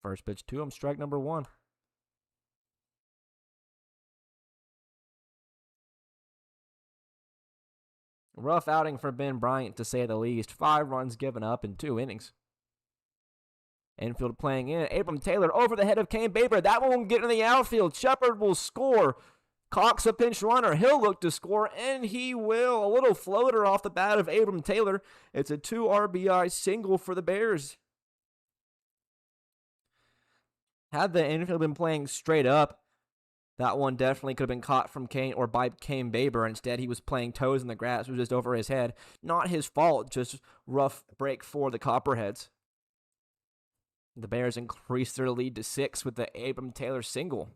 [SPEAKER 1] First pitch to him, strike number 1. Rough outing for Ben Bryant, to say the least. 5 runs given up in 2 innings. Infield playing in. Abram Taylor over the head of Kane Baber. That one will get in the outfield. Shepard will score. Cox a pinch runner. He'll look to score, and he will. A little floater off the bat of Abram Taylor. It's a 2 RBI single for the Bears. Had the infield been playing straight up, that one definitely could have been caught from Kane or by Kane Baber. Instead, he was playing toes in the grass. It was just over his head. Not his fault, just rough break for the Copperheads. The Bears increased their lead to 6 with the Abram Taylor single.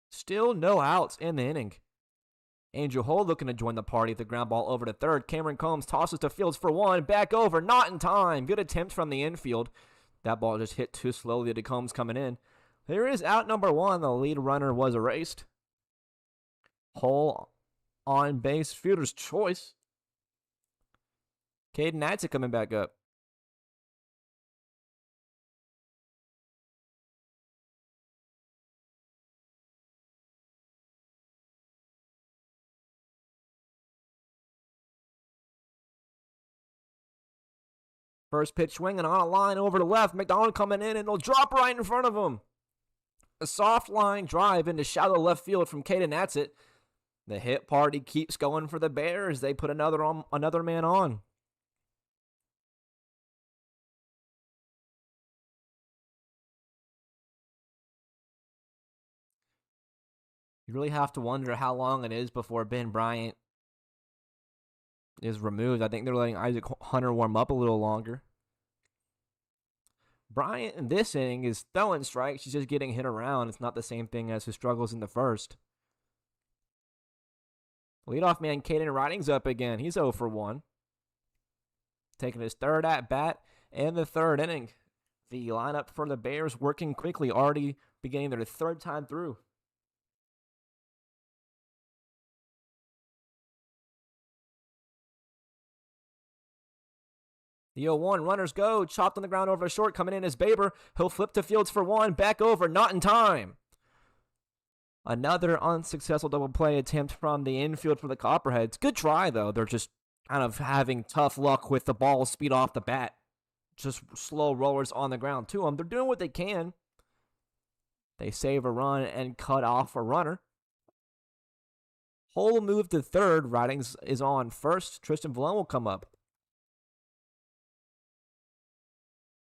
[SPEAKER 1] Still no outs in the inning. Angel Hole looking to join the party. The ground ball over to third. Cameron Combs tosses to Fields for 1. Back over. Not in time. Good attempt from the infield. That ball just hit too slowly to Combs coming in. There is out number 1. The lead runner was erased. Hole on base. Fielder's choice. Caden Natsa coming back up. First pitch swinging on a line over to left. McDonald coming in, and it'll drop right in front of him. A soft line drive into shallow left field from Caden Natsit. The hit party keeps going for the Bears. They put another man on. You really have to wonder how long it is before Ben Bryant is removed. I think they're letting Isaac Hunter warm up a little longer. Bryant in this inning is throwing strikes. He's just getting hit around. It's not the same thing as his struggles in the first. Leadoff man Caden Riding's up again. He's 0 for 1. Taking his third at bat in the third inning. The lineup for the Bears working quickly, already beginning their third time through. The 0-1, runners go. Chopped on the ground over to short. Coming in is Baber. He'll flip to Fields for 1. Back over. Not in time. Another unsuccessful double play attempt from the infield for the Copperheads. Good try, though. They're just kind of having tough luck with the ball speed off the bat. Just slow rollers on the ground to them. They're doing what they can. They save a run and cut off a runner. Hole move to third. Ridings is on first. Tristan Vallone will come up.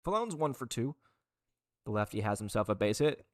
[SPEAKER 1] Vallone's 1 for 2. The lefty has himself a base hit.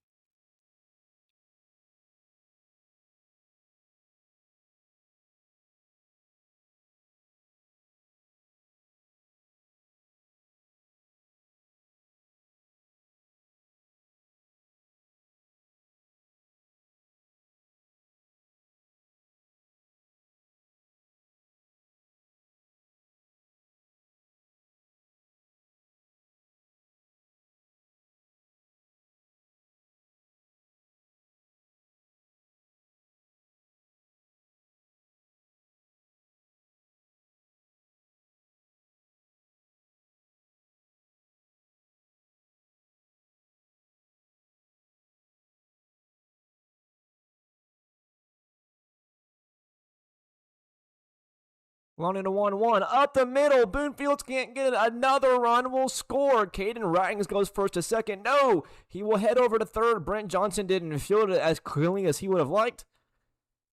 [SPEAKER 1] Long into 1-1. Up the middle. Boonfields can't get it. Another run will score. Caden Writings goes first to second. No, he will head over to third. Brent Johnson didn't field it as cleanly as he would have liked.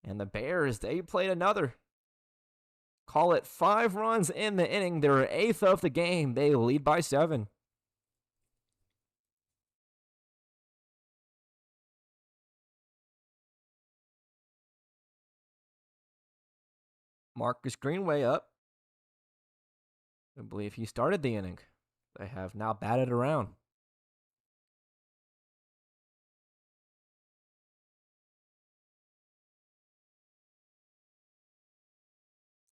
[SPEAKER 1] And the Bears, they played another. Call it 5 runs in the inning. They're 8th of the game. They lead by 7. Marcus Greenway up. I believe he started the inning. They have now batted around.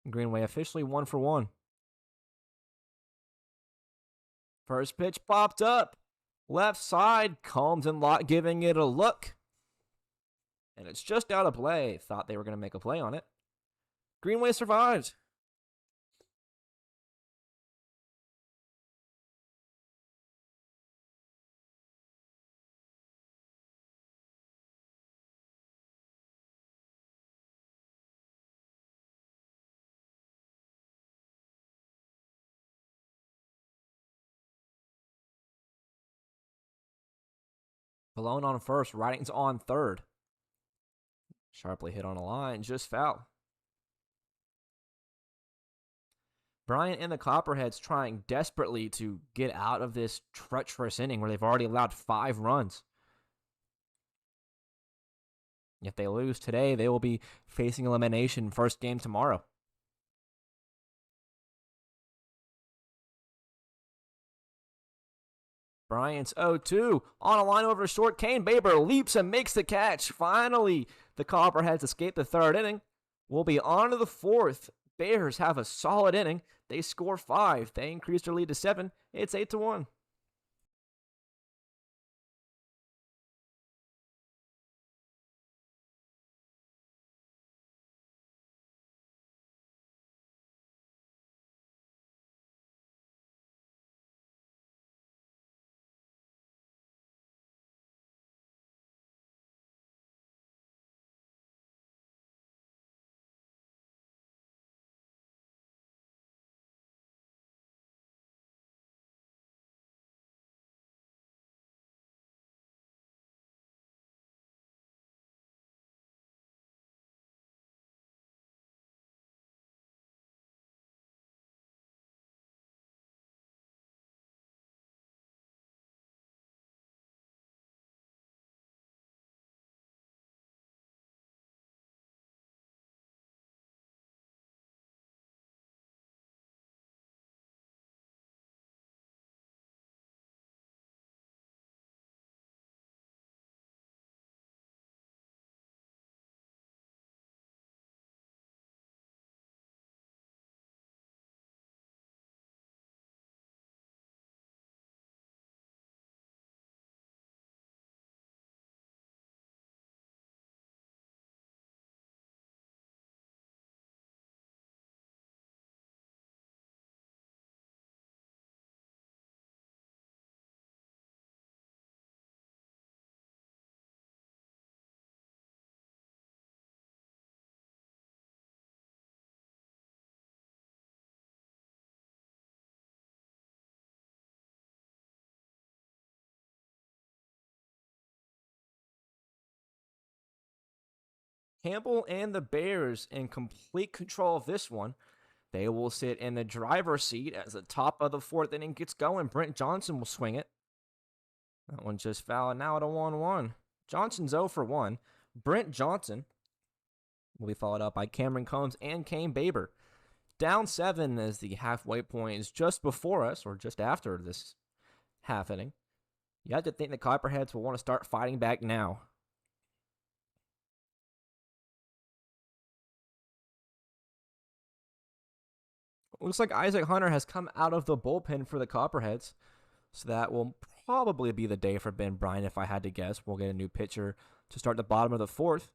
[SPEAKER 1] Greenway officially 1 for 1. First pitch popped up. Left side, Combs and Lott giving it a look. And it's just out of play. Thought they were going to make a play on it. Greenway survived. Blown on first, Writings on third. Sharply hit on a line, just foul. Bryant and the Copperheads trying desperately to get out of this treacherous inning where they've already allowed 5 runs. If they lose today, they will be facing elimination first game tomorrow. Bryant's 0-2 on a line over short. Kane Baber leaps and makes the catch. Finally, the Copperheads escape the third inning. We'll be on to the fourth. Bears have a solid inning. They score 5. They increase their lead to 7. It's 8-1. Campbell and the Bears in complete control of this one. They will sit in the driver's seat as the top of the fourth inning gets going. Brent Johnson will swing it. That one just foul, and now at a 1-1. Johnson's 0 for 1. Brent Johnson will be followed up by Cameron Combs and Kane Baber. Down 7 as the halfway point is just before us, or just after this half inning. You have to think the Copperheads will want to start fighting back now. Looks like Isaac Hunter has come out of the bullpen for the Copperheads. So that will probably be the day for Ben Bryant, if I had to guess. We'll get a new pitcher to start the bottom of the fourth.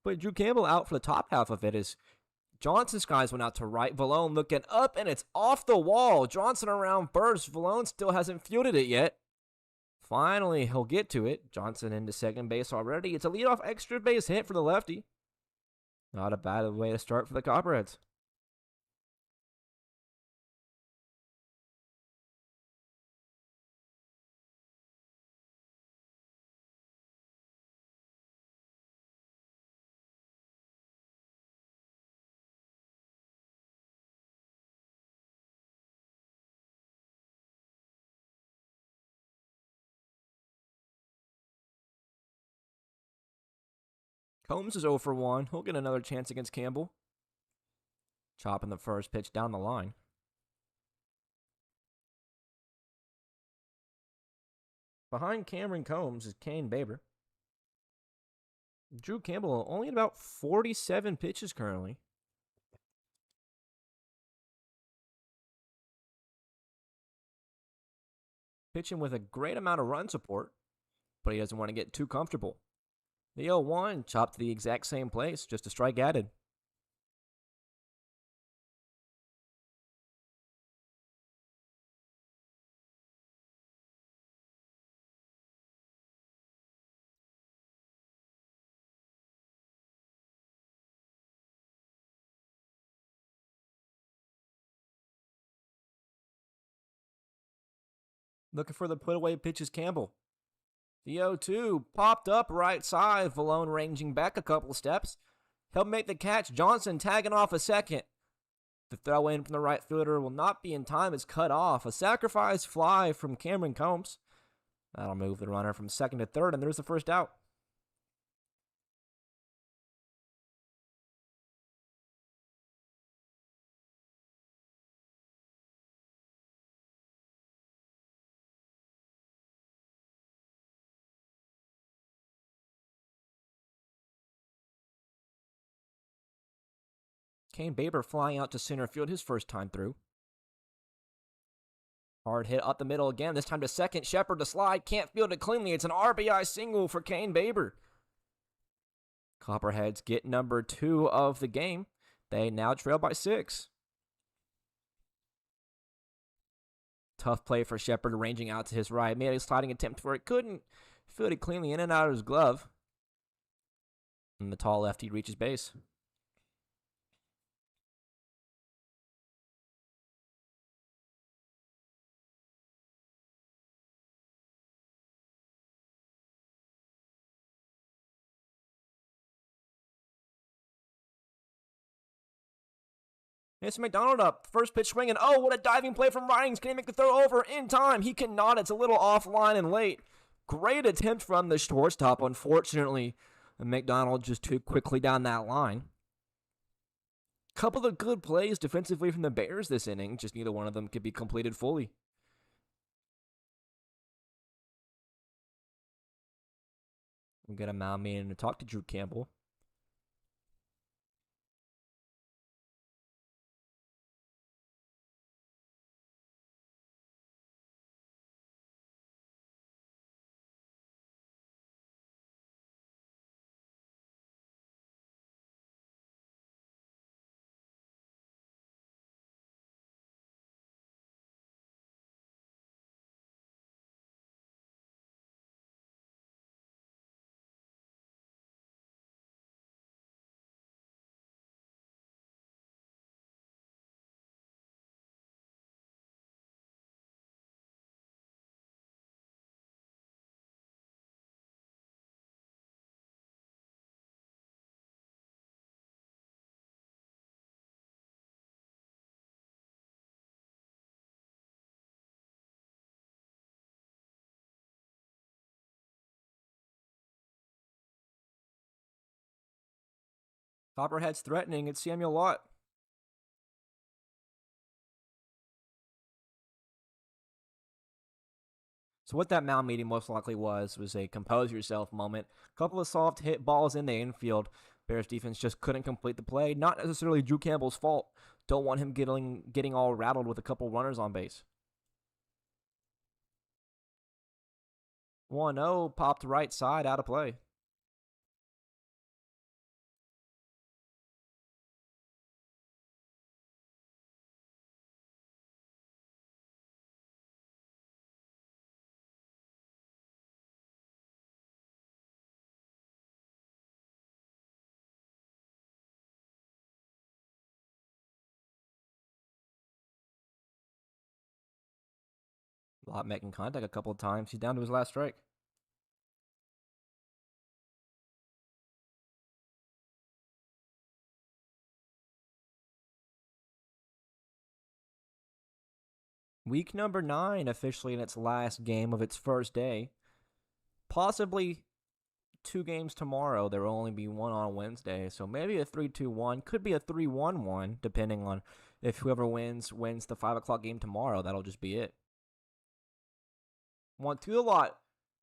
[SPEAKER 1] But Drew Campbell out for the top half of it as Johnson's guys went out to right. Vallone looking up, and it's off the wall. Johnson around first. Vallone still hasn't fielded it yet. Finally, he'll get to it. Johnson into second base already. It's a leadoff extra base hit for the lefty. Not a bad way to start for the Copperheads. Combs is 0 for 1. He'll get another chance against Campbell. Chopping the first pitch down the line. Behind Cameron Combs is Kane Baber. Drew Campbell only at about 47 pitches currently. Pitching with a great amount of run support, but he doesn't want to get too comfortable. The 0-1 chopped to the exact same place, just a strike added. Looking for the put away pitches, Campbell. The 0-2 popped up right side, Valone ranging back a couple steps. He'll make the catch, Johnson tagging off a second. The throw in from the right fielder will not be in time, it's cut off. A sacrifice fly from Cameron Combs. That'll move the runner from second to third, and there's the first out. Kane Baber flying out to center field his first time through. Hard hit up the middle again, this time to second. Shepard to slide, can't field it cleanly. It's an RBI single for Kane Baber. Copperheads get number 2 of the game. They now trail by 6. Tough play for Shepard, ranging out to his right. Made a sliding attempt for it, couldn't field it cleanly, in and out of his glove. And the tall lefty reaches base. It's McDonald up. First pitch swinging. Oh, what a diving play from Ridings. Can he make the throw over in time? He cannot. It's a little offline and late. Great attempt from the shortstop. Unfortunately, McDonald just too quickly down that line. Couple of good plays defensively from the Bears this inning. Just neither one of them could be completed fully. We'll get a mound meeting to talk to Drew Campbell. Copperheads threatening. It's Samuel Lott. So what that mound meeting most likely was a compose yourself moment. A couple of soft hit balls in the infield. Bears defense just couldn't complete the play. Not necessarily Drew Campbell's fault. Don't want him getting all rattled with a couple runners on base. 1-0 popped right side out of play. Lott making contact a couple of times. He's down to his last strike. Week number 9 officially in its last game of its first day. Possibly 2 games tomorrow. There will only be one on Wednesday. So maybe a 3-2-1. Could be a 3-1-1, depending on if whoever wins the 5 o'clock game tomorrow. That'll just be it. 1-2 the lot.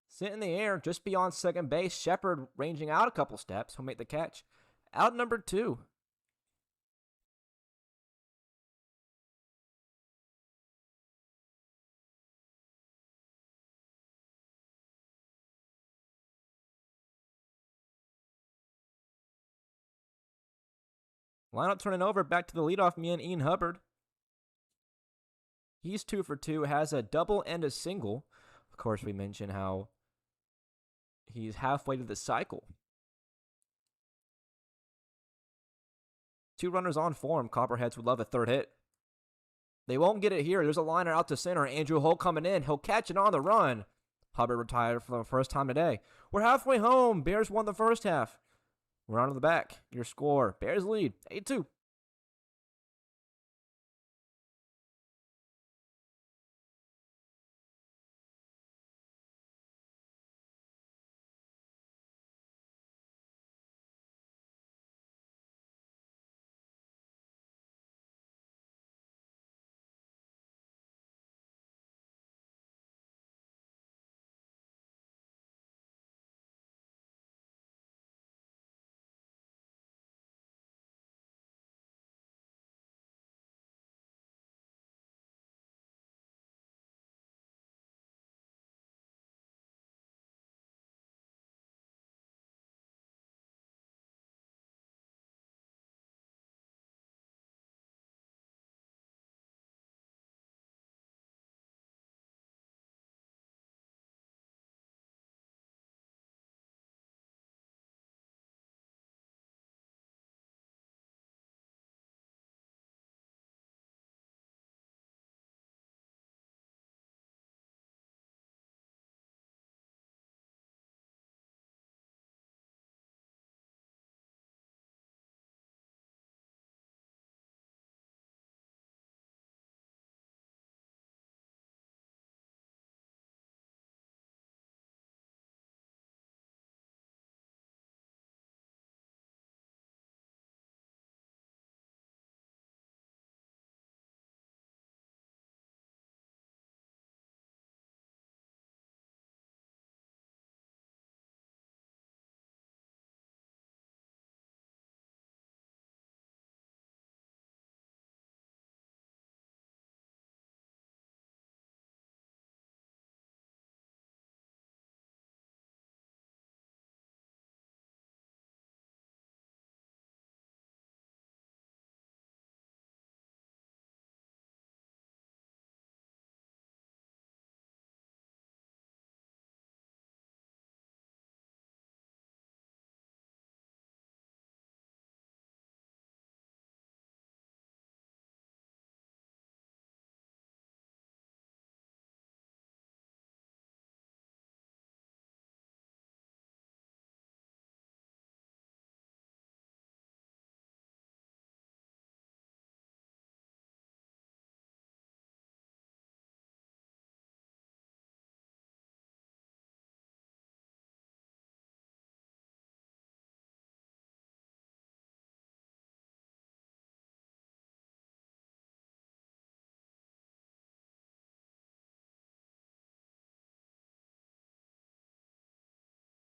[SPEAKER 1] Sit in the air just beyond second base. Shepard ranging out a couple steps. He'll make the catch. Out number 2. Lineup turning over. Back to the leadoff man, Ian Hubbard. He's 2 for 2. Has a double and a single. Of course, we mentioned how he's halfway to the cycle. 2 runners on for him. Copperheads would love a third hit. They won't get it here. There's a liner out to center. Andrew Holt coming in. He'll catch it on the run. Hubbard retired for the first time today. We're halfway home. Bears won the first half. We're on to the back. Your score. Bears lead 8-2.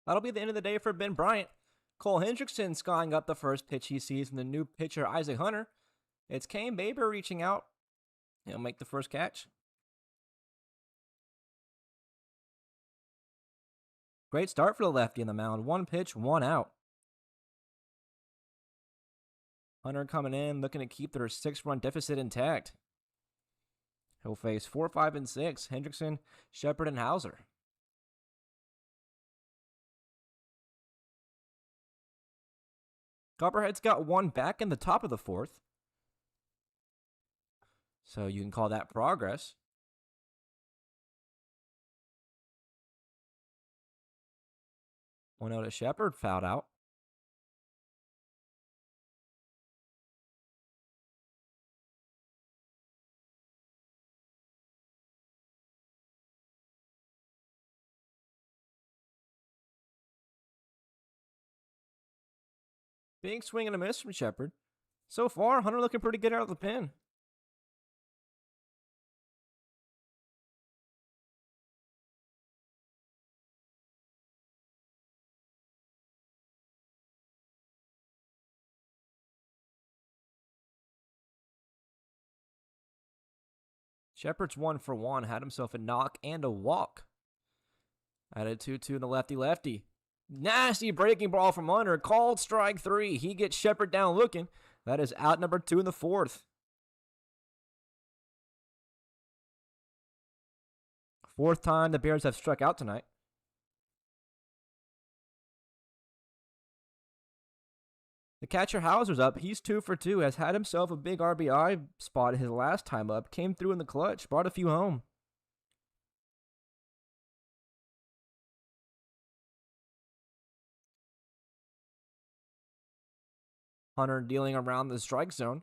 [SPEAKER 1] That'll be the end of the day for Ben Bryant. Cole Hendrickson skying up the first pitch he sees from the new pitcher, Isaac Hunter. It's Kane Baber reaching out. He'll make the first catch. Great start for the lefty in the mound. 1 pitch, 1 out. Hunter coming in, looking to keep their 6-run deficit intact. He'll face 4, 5, and 6. Hendrickson, Shepard, and Hauser. Copperheads got 1 back in the top of the 4th. So you can call that progress. 1-0 to Shepard, fouled out. Big swing and a miss from Shepard. So far, Hunter looking pretty good out of the pen. Shepard's 1 for 1, had himself a knock and a walk. Added 2-2 in the lefty-lefty. Nasty breaking ball from Hunter. Called strike 3. He gets Shepard down looking. That is out number 2 in the 4th. 4th time the Bears have struck out tonight. The catcher Hauser's up. He's 2 for 2. Has had himself a big RBI spot his last time up. Came through in the clutch. Brought a few home. Hunter dealing around the strike zone.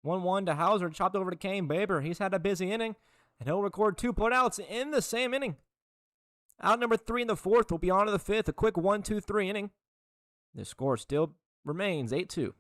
[SPEAKER 1] One to Hauser, chopped over to Kane Baber. He's had a busy inning, and he'll record 2 putouts in the same inning. Out number 3 in the 4th will be on to the 5th. A quick 1-2-3 inning. The score still remains 8-2.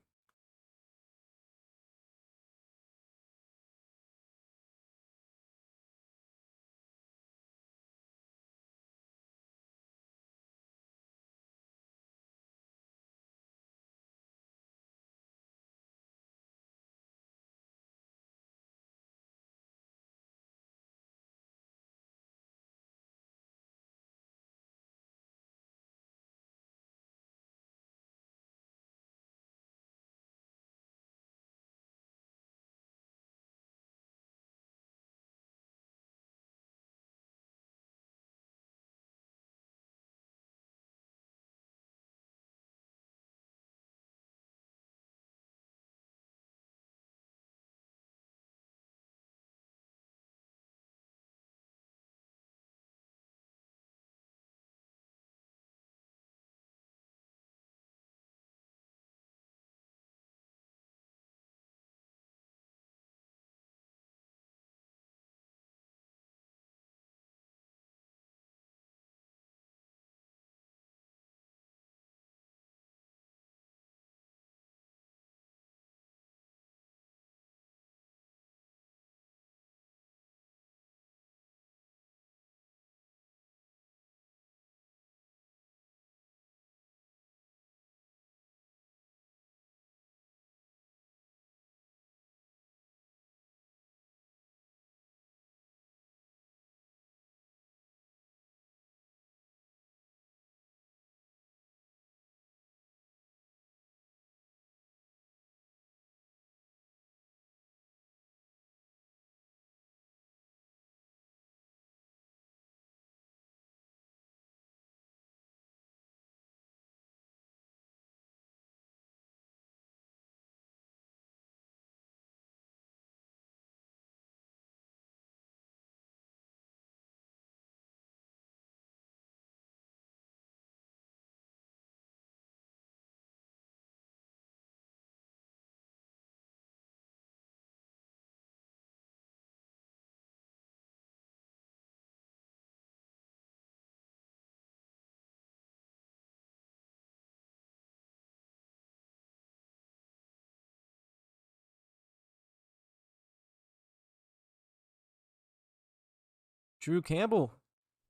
[SPEAKER 1] Drew Campbell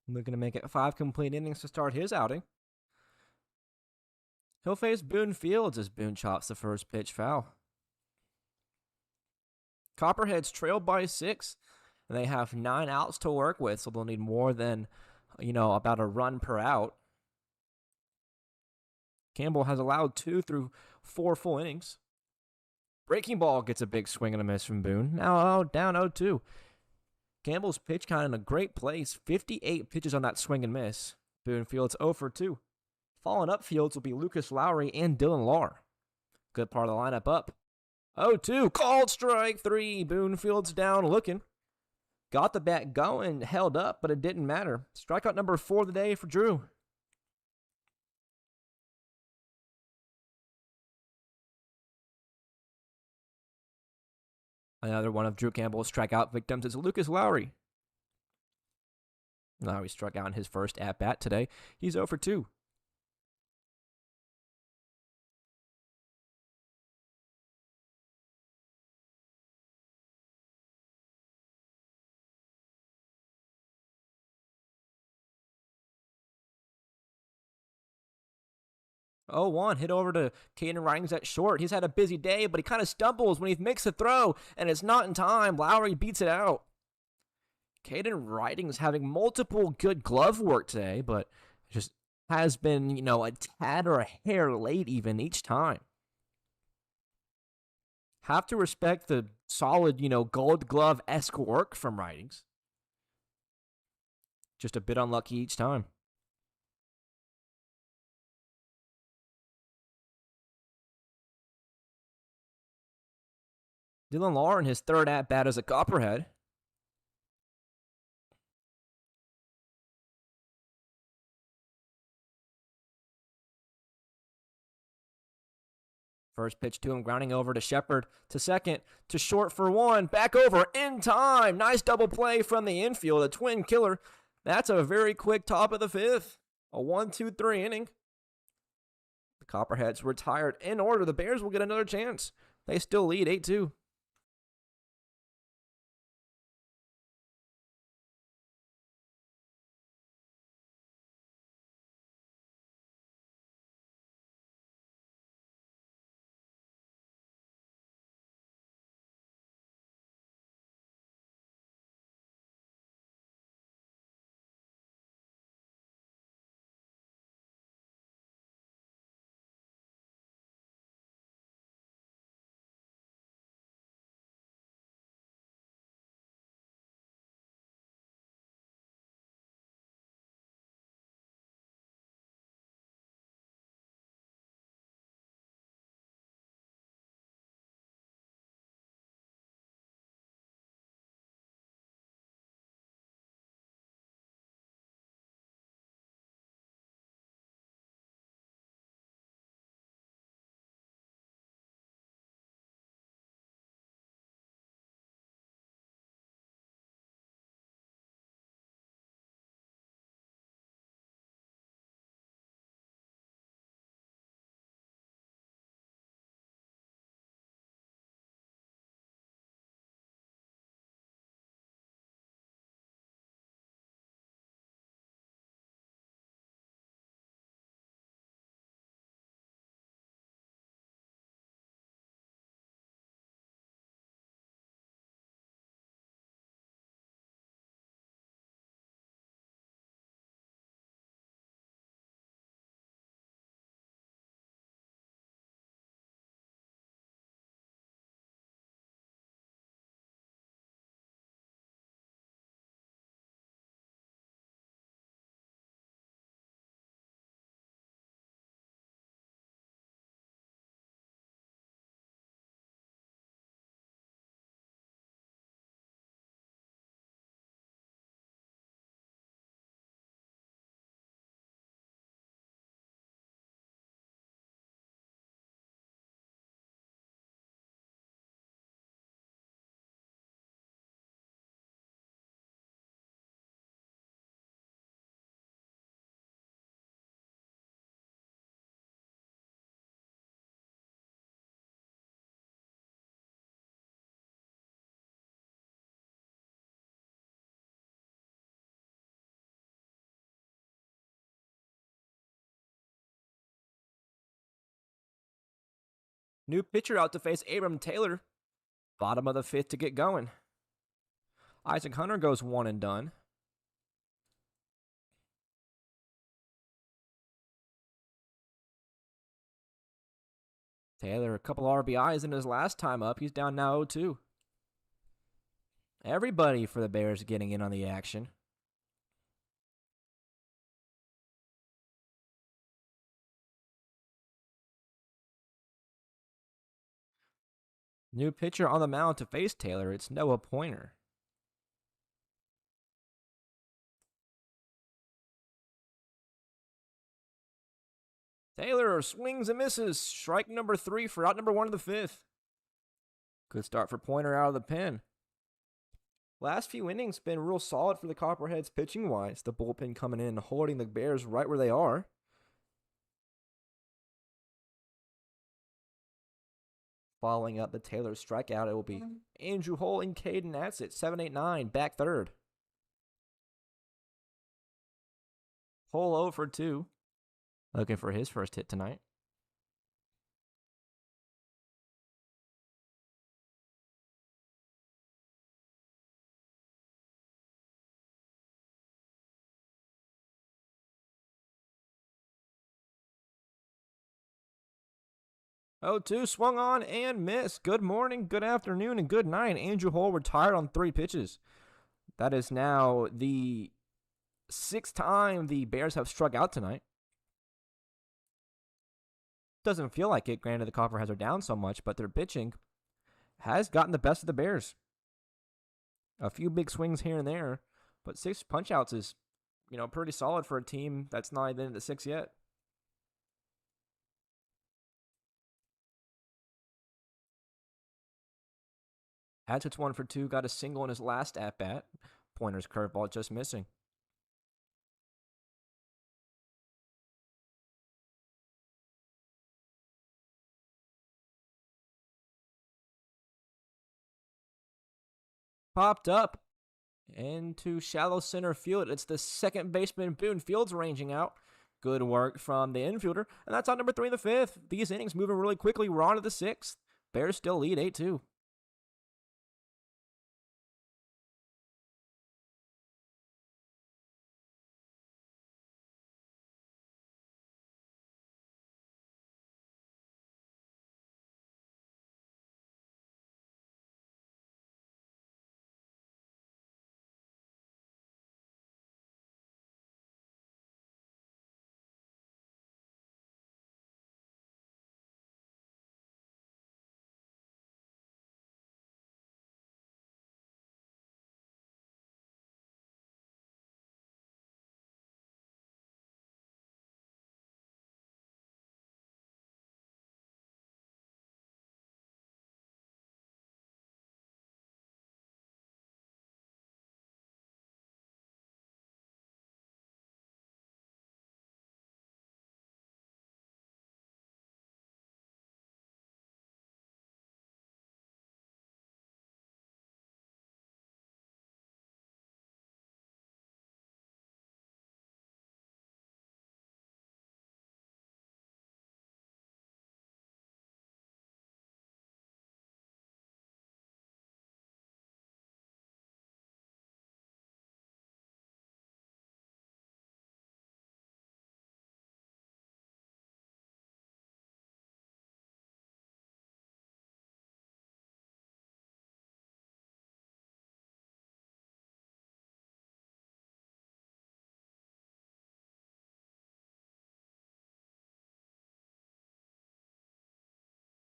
[SPEAKER 1] looking to make it 5 complete innings to start his outing. He'll face Boone Fields as Boone chops the first pitch foul. Copperheads trailed by 6, and they have 9 outs to work with, so they'll need more than, about a run per out. Campbell has allowed 2 through 4 full innings. Breaking ball gets a big swing and a miss from Boone. Now down 0-2. Campbell's pitch count in a great place. 58 pitches on that swing and miss. Boone Fields 0 for 2. Following up Fields will be Lucas Lowry and Dylan Lahr. Good part of the lineup up. 0-2, called strike 3. Boonfield's down looking. Got the bat going, held up, but it didn't matter. Strikeout number 4 of the day for Drew. Another one of Drew Campbell's strikeout victims is Lucas Lowry. Lowry struck out in his first at-bat today. He's 0 for 2. Oh, 1 hit over to Caden Ridings at short. He's had a busy day, but he kind of stumbles when he makes a throw, and it's not in time. Lowry beats it out. Caden Ridings having multiple good glove work today, but just has been, a tad or a hair late even each time. Have to respect the solid, gold glove-esque work from Ridings. Just a bit unlucky each time. Dylan Lahr in his third at-bat as a Copperhead. First pitch to him, grounding over to Shepard, to second, to short for 1, back over in time. Nice double play from the infield, a twin killer. That's a very quick top of the 5th. A 1-2-3 inning. The Copperheads retired in order. The Bears will get another chance. They still lead 8-2. New pitcher out to face Abram Taylor. Bottom of the 5th to get going. Isaac Hunter goes 1 and done. Taylor, a couple RBIs in his last time up. He's down now 0-2. Everybody for the Bears getting in on the action. New pitcher on the mound to face Taylor. It's Noah Pointer. Taylor swings and misses. Strike number 3 for out number 1 of the 5th. Good start for Pointer out of the pen. Last few innings been real solid for the Copperheads pitching-wise. The bullpen coming in and holding the Bears right where they are. Following up the Taylor strikeout, it will be Andrew Hull and Caden Atzett, 7-8-9, back third. Hull 0 for 2. Looking for his first hit tonight. Oh, 2 swung on and missed. Good morning, good afternoon, and good night. Andrew Hull retired on 3 pitches. That is now the 6th time the Bears have struck out tonight. Doesn't feel like it. Granted, the Copperheads are down so much, but their pitching has gotten the best of the Bears. A few big swings here and there, but 6 punch-outs is, pretty solid for a team that's not even in the 6 yet. Hatchett's 1 for 2, got a single in his last at-bat. Pointer's curveball just missing. Popped up into shallow center field. It's the second baseman, Boone Fields, ranging out. Good work from the infielder, and that's on number 3 in the 5th. These innings moving really quickly. We're on to the 6th. Bears still lead 8-2.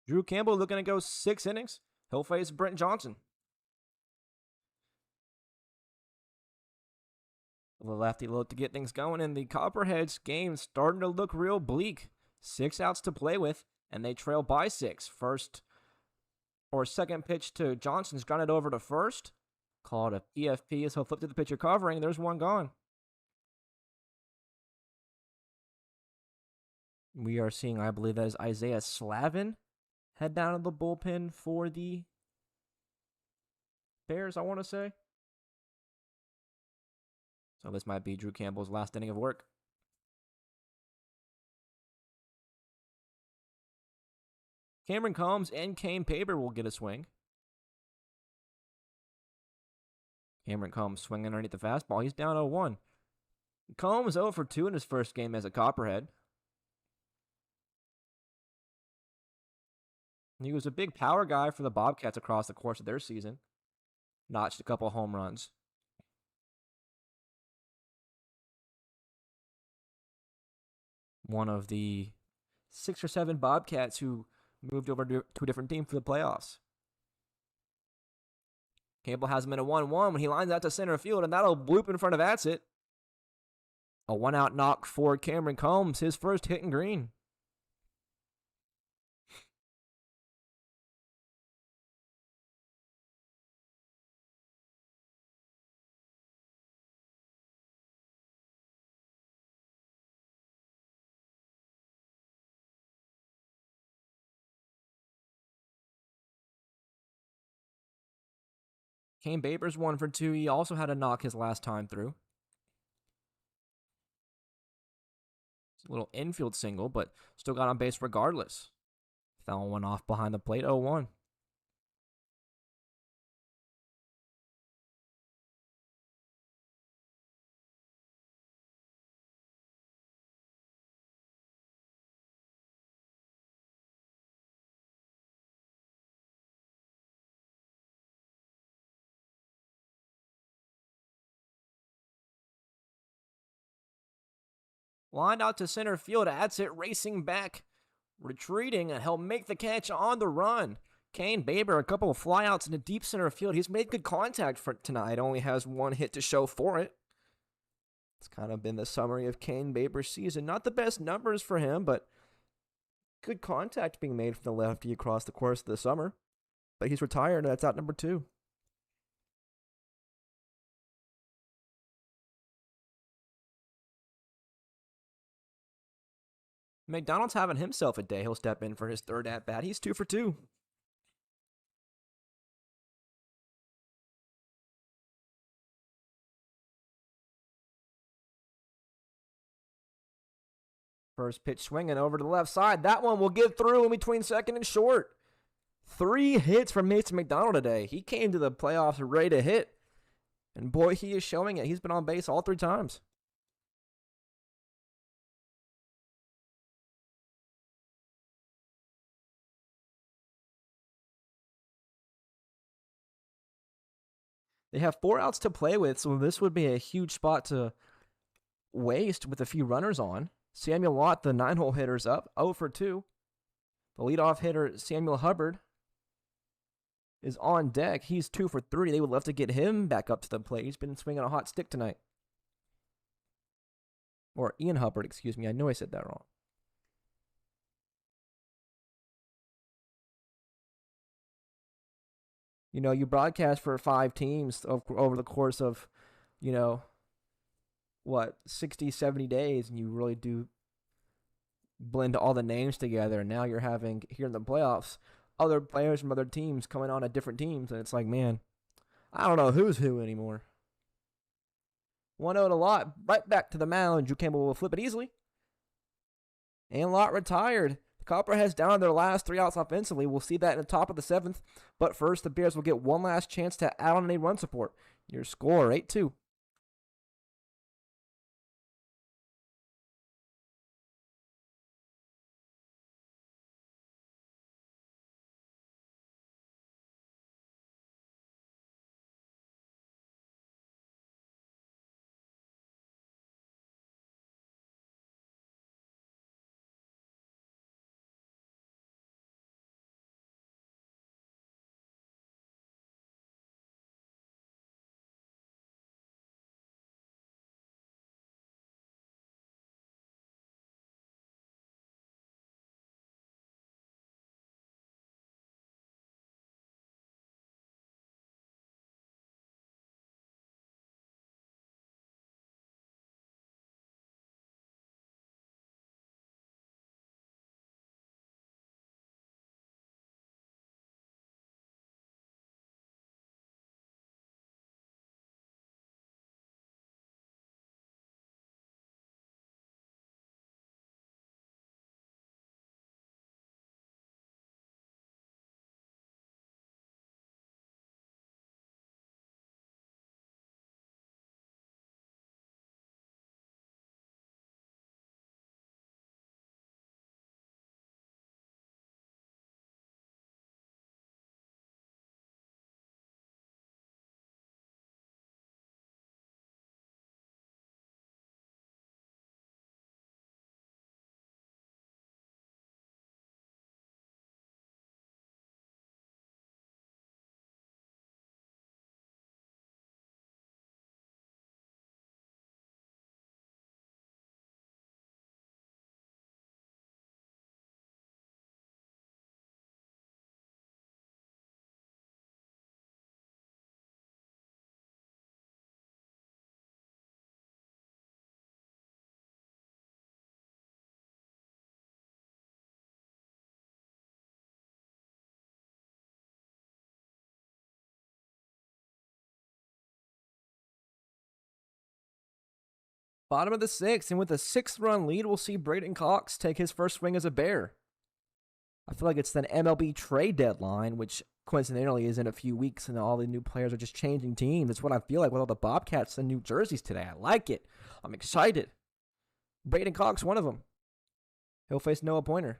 [SPEAKER 1] Drew Campbell looking to go 6 innings. He'll face Brent Johnson. The lefty look to get things going, and the Copperheads game starting to look real bleak. 6 outs to play with, and they trail by 6. First or second pitch to Johnson's grounded over to first. Called a EFP as he'll flip to the pitcher covering. There's one gone. We are seeing, I believe that is Isaiah Slavin, head down to the bullpen for the Bears, I want to say. So this might be Drew Campbell's last inning of work. Cameron Combs and Kane Paper will get a swing. Cameron Combs swinging underneath the fastball. He's down 0-1. Combs 0 for 2 in his first game as a Copperhead. He was a big power guy for the Bobcats across the course of their season. Notched a couple home runs. One of the 6 or 7 Bobcats who moved over to a different team for the playoffs. Cable has him in a 1-1 when he lines out to center field, and that'll bloop in front of Atzit. A 1-out knock for Cameron Combs, his first hit in green. Kane Baber's 1 for 2. He also had a knock his last time through. It's a little infield single, but still got on base regardless. Foul one off behind the plate, 0-1. Lined out to center field, Atzit racing back, retreating, and he'll make the catch on the run. Kane Baber, a couple of flyouts in the deep center field. He's made good contact for tonight. Only has one hit to show for it. It's kind of been the summary of Kane Baber's season. Not the best numbers for him, but good contact being made from the lefty across the course of the summer. But he's retired, and that's out number 2. McDonald's having himself a day. He'll step in for his third at-bat. He's 2 for 2. First pitch swinging over to the left side. That one will get through in between second and short. 3 hits from Mason McDonald today. He came to the playoffs ready to hit. And boy, he is showing it. He's been on base all 3 times. They have 4 outs to play with, so this would be a huge spot to waste with a few runners on. Samuel Lott, the 9-hole hitter's up, 0 for 2. The leadoff hitter, Samuel Hubbard, is on deck. He's 2 for 3. They would love to get him back up to the plate. He's been swinging a hot stick tonight. Or Ian Hubbard, excuse me. I know I said that wrong. You know, you broadcast for 5 teams over the course of, 60, 70 days, and you really do blend all the names together. And now you're having, here in the playoffs, other players from other teams coming on at different teams, and it's like, man, I don't know who's who anymore. 1-0 to Lott, right back to the mound. Drew Campbell will flip it easily. And Lott retired. The Copperheads down to their last 3 outs offensively. We'll see that in the top of the 7th. But first, the Bears will get one last chance to add on a run support. Your score, 8-2. Bottom of the sixth, and with a 6-run lead, we'll see Braden Cox take his first swing as a Bear. I feel like it's an MLB trade deadline, which coincidentally is in a few weeks, and all the new players are just changing teams. That's what I feel like with all the Bobcats and new jerseys today. I like it. I'm excited. Braden Cox, one of them. He'll face Noah Pointer.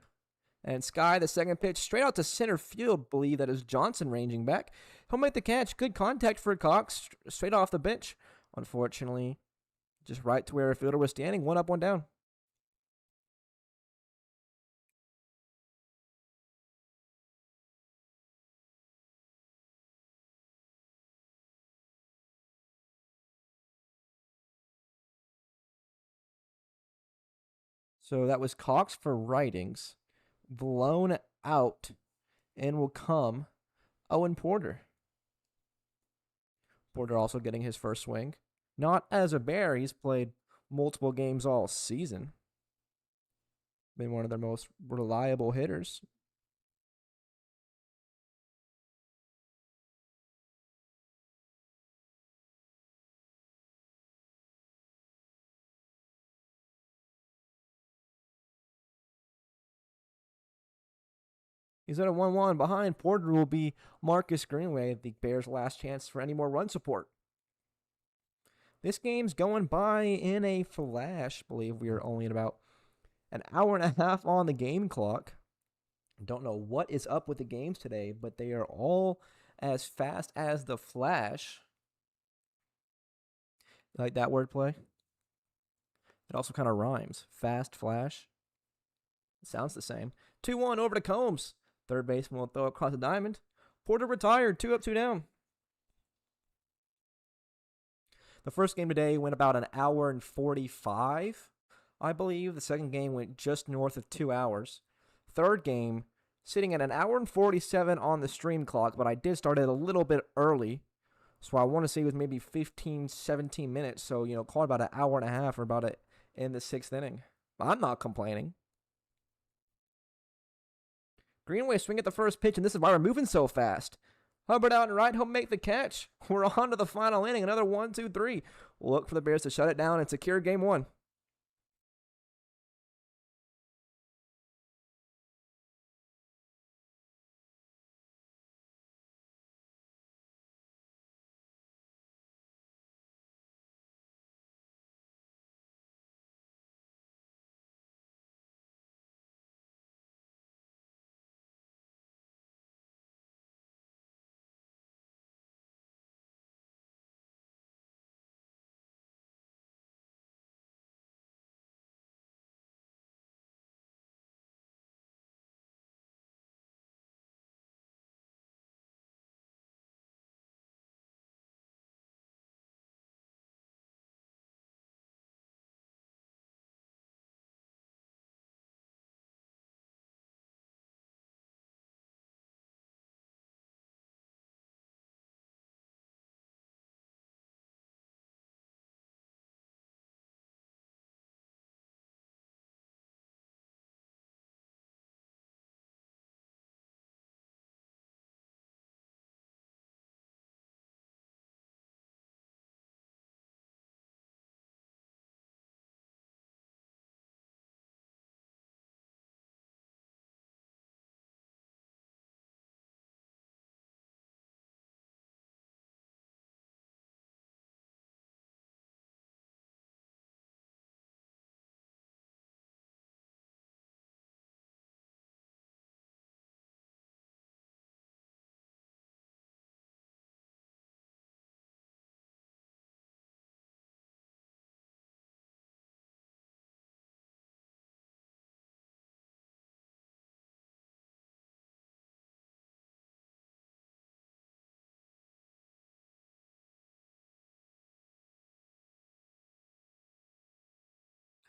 [SPEAKER 1] And Sky, the second pitch, straight out to center field. Believe that is Johnson ranging back. He'll make the catch. Good contact for Cox, straight off the bench. Unfortunately, just right to where a fielder was standing. One up, one down. So that was Cox for writings. Blown out. And will come Owen Porter. Porter also getting his first swing. Not as a Bear. He's played multiple games all season. Been one of their most reliable hitters. He's at a 1-1 behind. Porter will be Marcus Greenway, the Bears' last chance for any more run support. This game's going by in a flash. I believe we are only at about an hour and a half on the game clock. Don't know what is up with the games today, but they are all as fast as the flash. Like that wordplay? It also kind of rhymes. Fast flash. It sounds the same. 2-1 over to Combs. Third baseman will throw across the diamond. Porter retired. 2 up, 2 down. The first game today went about an hour and 45, I believe. The second game went just north of 2 hours. Third game sitting at an hour and 47 on the stream clock, but I did start it a little bit early. So I want to say it was maybe 15, 17 minutes. So, call it about an hour and a half or about it in the 6th inning. I'm not complaining. Greenway swing at the first pitch, and this is why we're moving so fast. Hubbard out and right, he'll make the catch. We're on to the final inning. Another 1-2-3. We'll look for the Bears to shut it down and secure game 1.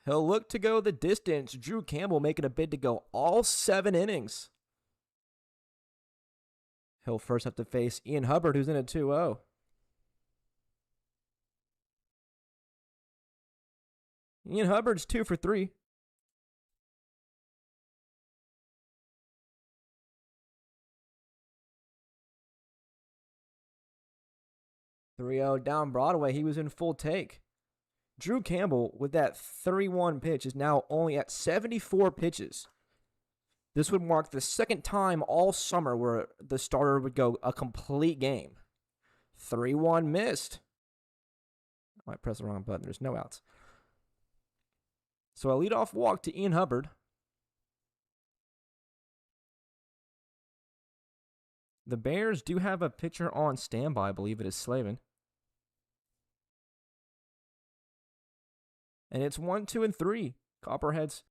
[SPEAKER 1] He'll look to go the distance. Drew Campbell making a bid to go all 7 innings. He'll first have to face Ian Hubbard, who's in a 2-0. Ian Hubbard's 2 for 3. 3-0 down Broadway. He was in full take. Drew Campbell, with that 3-1 pitch, is now only at 74 pitches. This would mark the second time all summer where the starter would go a complete game. 3-1 missed. I might press the wrong button. There's no outs. So a leadoff walk to Ian Hubbard. The Bears do have a pitcher on standby. I believe it is Slavin. And it's 1, 2, and 3. Copperheads.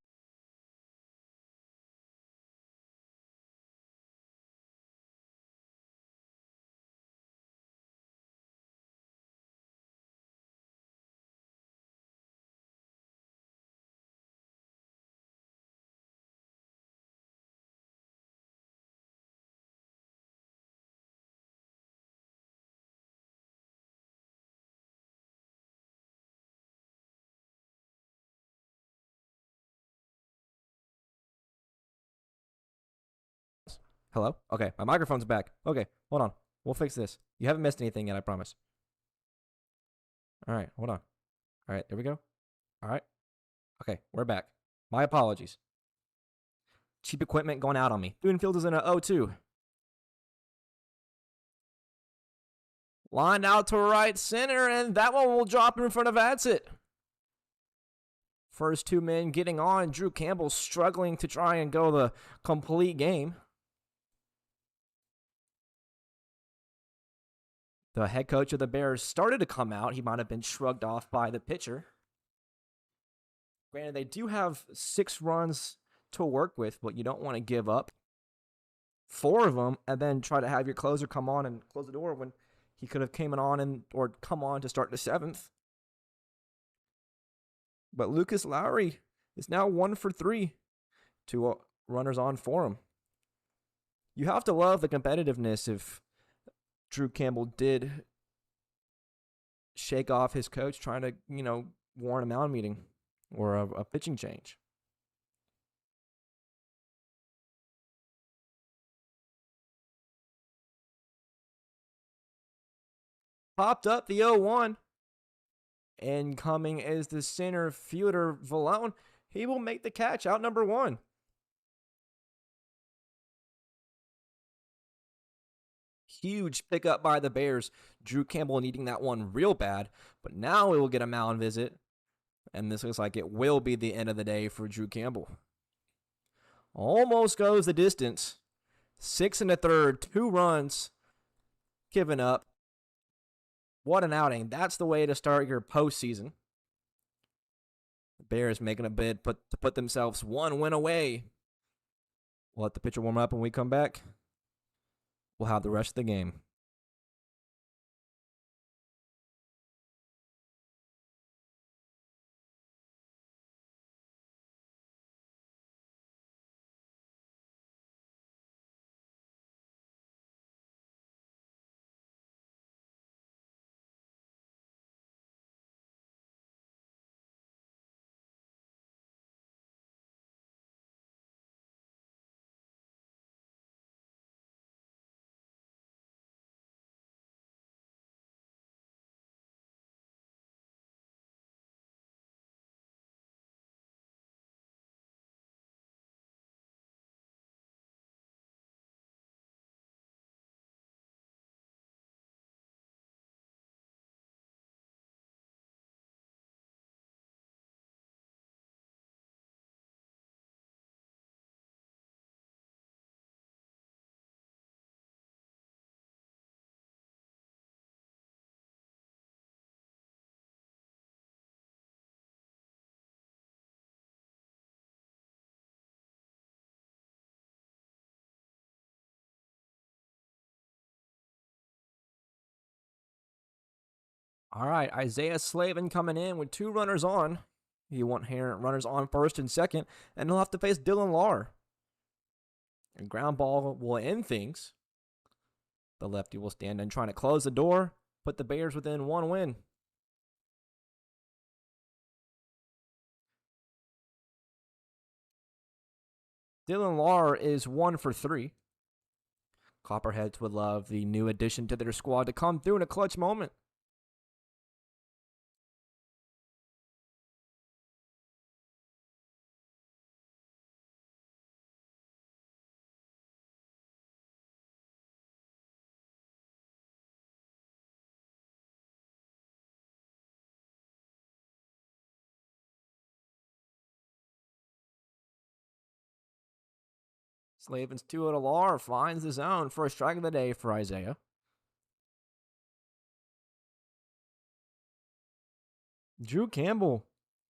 [SPEAKER 1] Hello? Okay, my microphone's back. Okay, hold on. We'll fix this. You haven't missed anything yet, I promise. All right, hold on. All right, there we go. All right. Okay, we're back. My apologies. Cheap equipment going out on me. Field is in a 0-2. Lined out to right center, and that one will drop in front of Adsit. First two men getting on. Drew Campbell struggling to try and go the complete game. The head coach of the Bears started to come out. He might have been shrugged off by the pitcher. Granted, they do have 6 runs to work with, but you don't want to give up 4 of them and then try to have your closer come on and close the door when he could have came on or come on to start the 7th. But Lucas Lowry is now 1 for 3. 2 runners on for him. You have to love the competitiveness if Drew Campbell did shake off his coach trying to, warrant a mound meeting or a pitching change. Popped up the 0-1. And coming is the center fielder, Valone. He will make the catch, out number 1. Huge pickup by the Bears. Drew Campbell needing that one real bad. But now it will get a mound visit. And this looks like it will be the end of the day for Drew Campbell. Almost goes the distance. 6 1/3, 2 runs given up. What an outing. That's the way to start your postseason. The Bears making a bid to put themselves 1 win away. We'll let the pitcher warm up when we come back. We'll have the rest of the game. All right, Isaiah Slavin coming in with 2 runners on. You want runners on first and second, and he'll have to face Dylan Lahr. And ground ball will end things. The lefty will stand in trying to close the door, put the Bears within 1 win. Dylan Lahr is 1 for 3. Copperheads would love the new addition to their squad to come through in a clutch moment. Slavin's 2 to Lar finds the zone. First strike of the day for Isaiah. Drew Campbell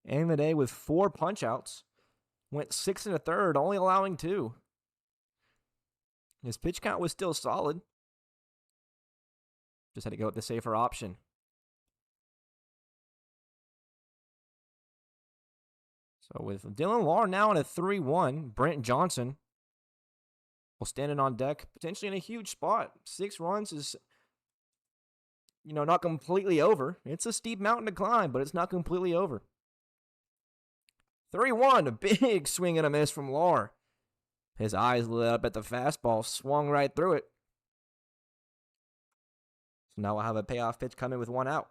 [SPEAKER 1] ending the day with 4 punch-outs. Went 6 1/3, only allowing 2. His pitch count was still solid. Just had to go with the safer option. So with Dylan Lar now in a 3-1, Brent Johnson will stand in on deck, potentially in a huge spot. 6 runs is, not completely over. It's a steep mountain to climb, but it's not completely over. 3-1, a big swing and a miss from Lar. His eyes lit up at the fastball, swung right through it. So now we'll have a payoff pitch coming with 1 out.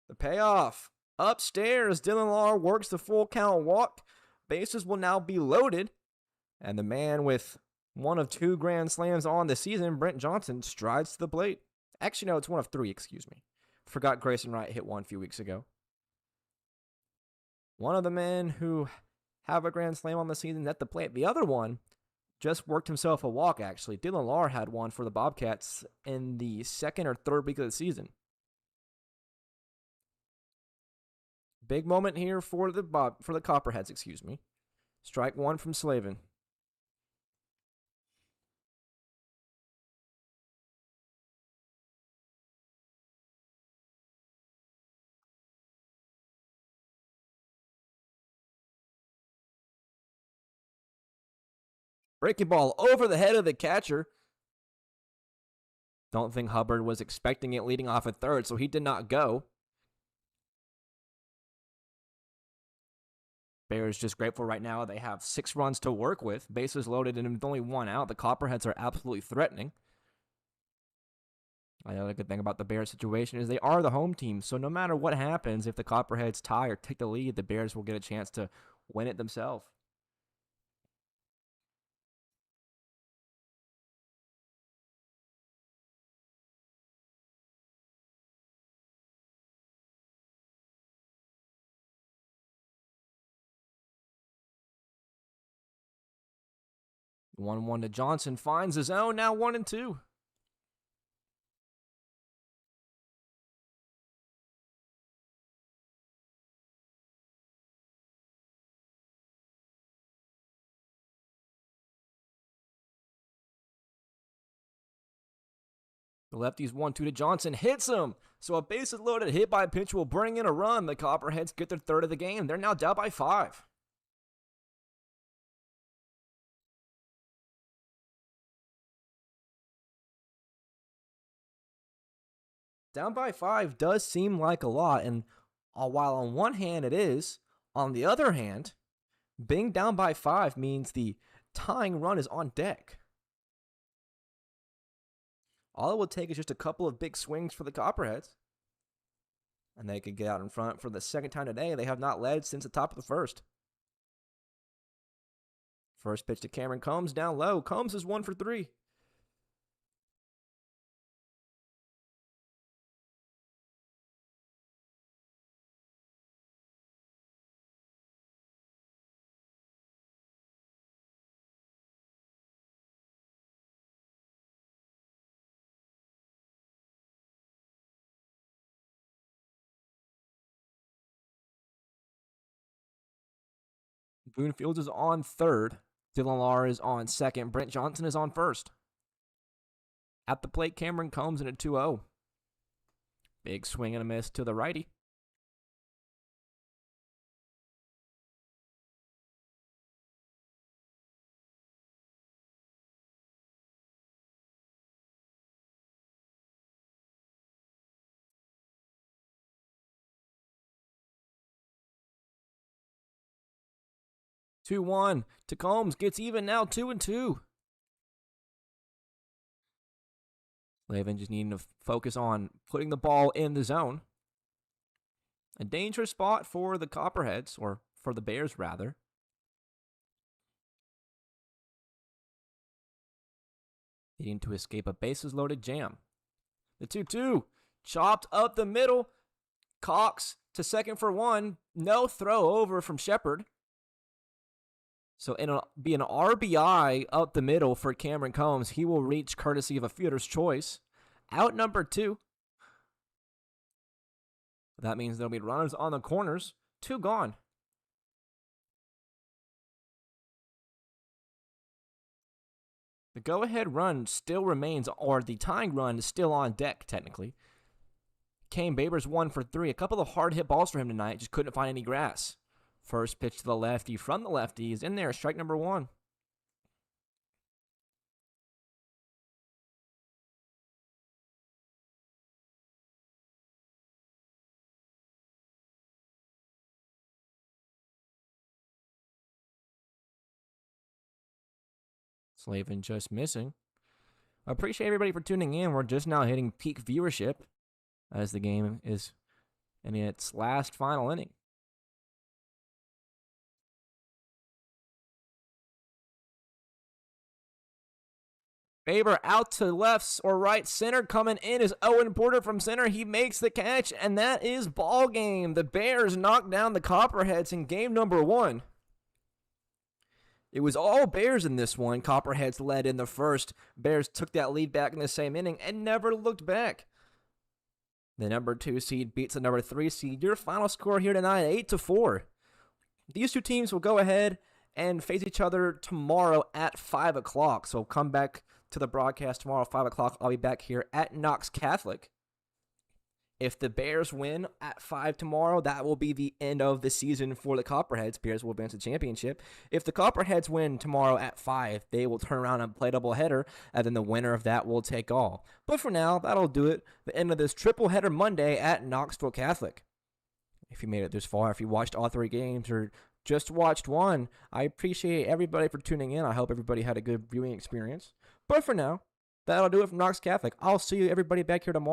[SPEAKER 1] The payoff. Upstairs, Dylan Lar works the full count walk. Bases will now be loaded. And the man with 1 of 2 grand slams on the season, Brent Johnson, strides to the plate. Actually, no, it's 1 of 3, excuse me. Forgot Grayson Wright hit 1 a few weeks ago. One of the men who have a grand slam on the season at the plate. The other one just worked himself a walk, actually. Dylan Lar had 1 for the Bobcats in the 2nd or 3rd week of the season. Big moment here for the Copperheads, excuse me. Strike 1 from Slavin. Breaking ball over the head of the catcher. Don't think Hubbard was expecting it leading off at third, so he did not go. Bears just grateful right now. They have 6 runs to work with. Bases loaded and with only 1 out. The Copperheads are absolutely threatening. Another good thing about the Bears situation is they are the home team, so no matter what happens, if the Copperheads tie or take the lead, the Bears will get a chance to win it themselves. The 1-1 to Johnson finds his own, now 1-2. The lefty's 1-2 to Johnson, hits him. So a bases loaded hit by pitch will bring in a run. The Copperheads get their 3rd of the game. They're now down by 5. Down by 5 does seem like a lot, and while on one hand it is, on the other hand, being down by 5 means the tying run is on deck. All it will take is just a couple of big swings for the Copperheads, and they could get out in front for the 2nd time today. They have not led since the top of the 1st. First pitch to Cameron Combs, down low. Combs is 1 for 3. Boone Fields is on 3rd. Dylan Lar is on 2nd. Brent Johnson is on 1st. At the plate, Cameron Combs in a 2-0. Big swing and a miss to the righty. Two one to Combs, gets even now, 2-2. Slavin just needing to focus on putting the ball in the zone. A dangerous spot for the Copperheads, or for the Bears rather. needing to escape a bases-loaded jam. The 2-2, chopped up the middle. Cox to second for one. No throw over from Shepard. So it'll be an RBI up the middle for Cameron Combs. He will reach courtesy of a fielder's choice. Out number 2. That means there'll be runners on the corners. 2 gone. The go-ahead run still remains, or the tying run is still on deck, technically. Kane Babers 1 for 3. A couple of hard-hit balls for him tonight. Just couldn't find any grass. First pitch to the lefty from the lefty is in there. Strike number 1. Slavin just missing. I appreciate everybody for tuning in. We're just now hitting peak viewership as the game is in its last final inning. Faber out to left or right center. Coming in is Owen Porter from center. He makes the catch, and that is ball game. The Bears knock down the Copperheads in game number 1. It was all Bears in this one. Copperheads led in the first. Bears took that lead back in the same inning and never looked back. The number 2 seed beats the number 3 seed. Your final score here tonight, 8-4. These two teams will go ahead and face each other tomorrow at 5 o'clock. So come back to the broadcast tomorrow at 5 o'clock. I'll be back here at Knox Catholic. If the Bears win at 5 tomorrow, that will be the end of the season for the Copperheads. Bears will advance the championship. If the Copperheads win tomorrow at 5, they will turn around and play a doubleheader, and then the winner of that will take all. But for now, that'll do it. The end of this triple header Monday at Knoxville Catholic. If you made it this far, if you watched all 3 games or just watched one, I appreciate everybody for tuning in. I hope everybody had a good viewing experience. But for now, that'll do it from Knox Catholic. I'll see you everybody back here tomorrow.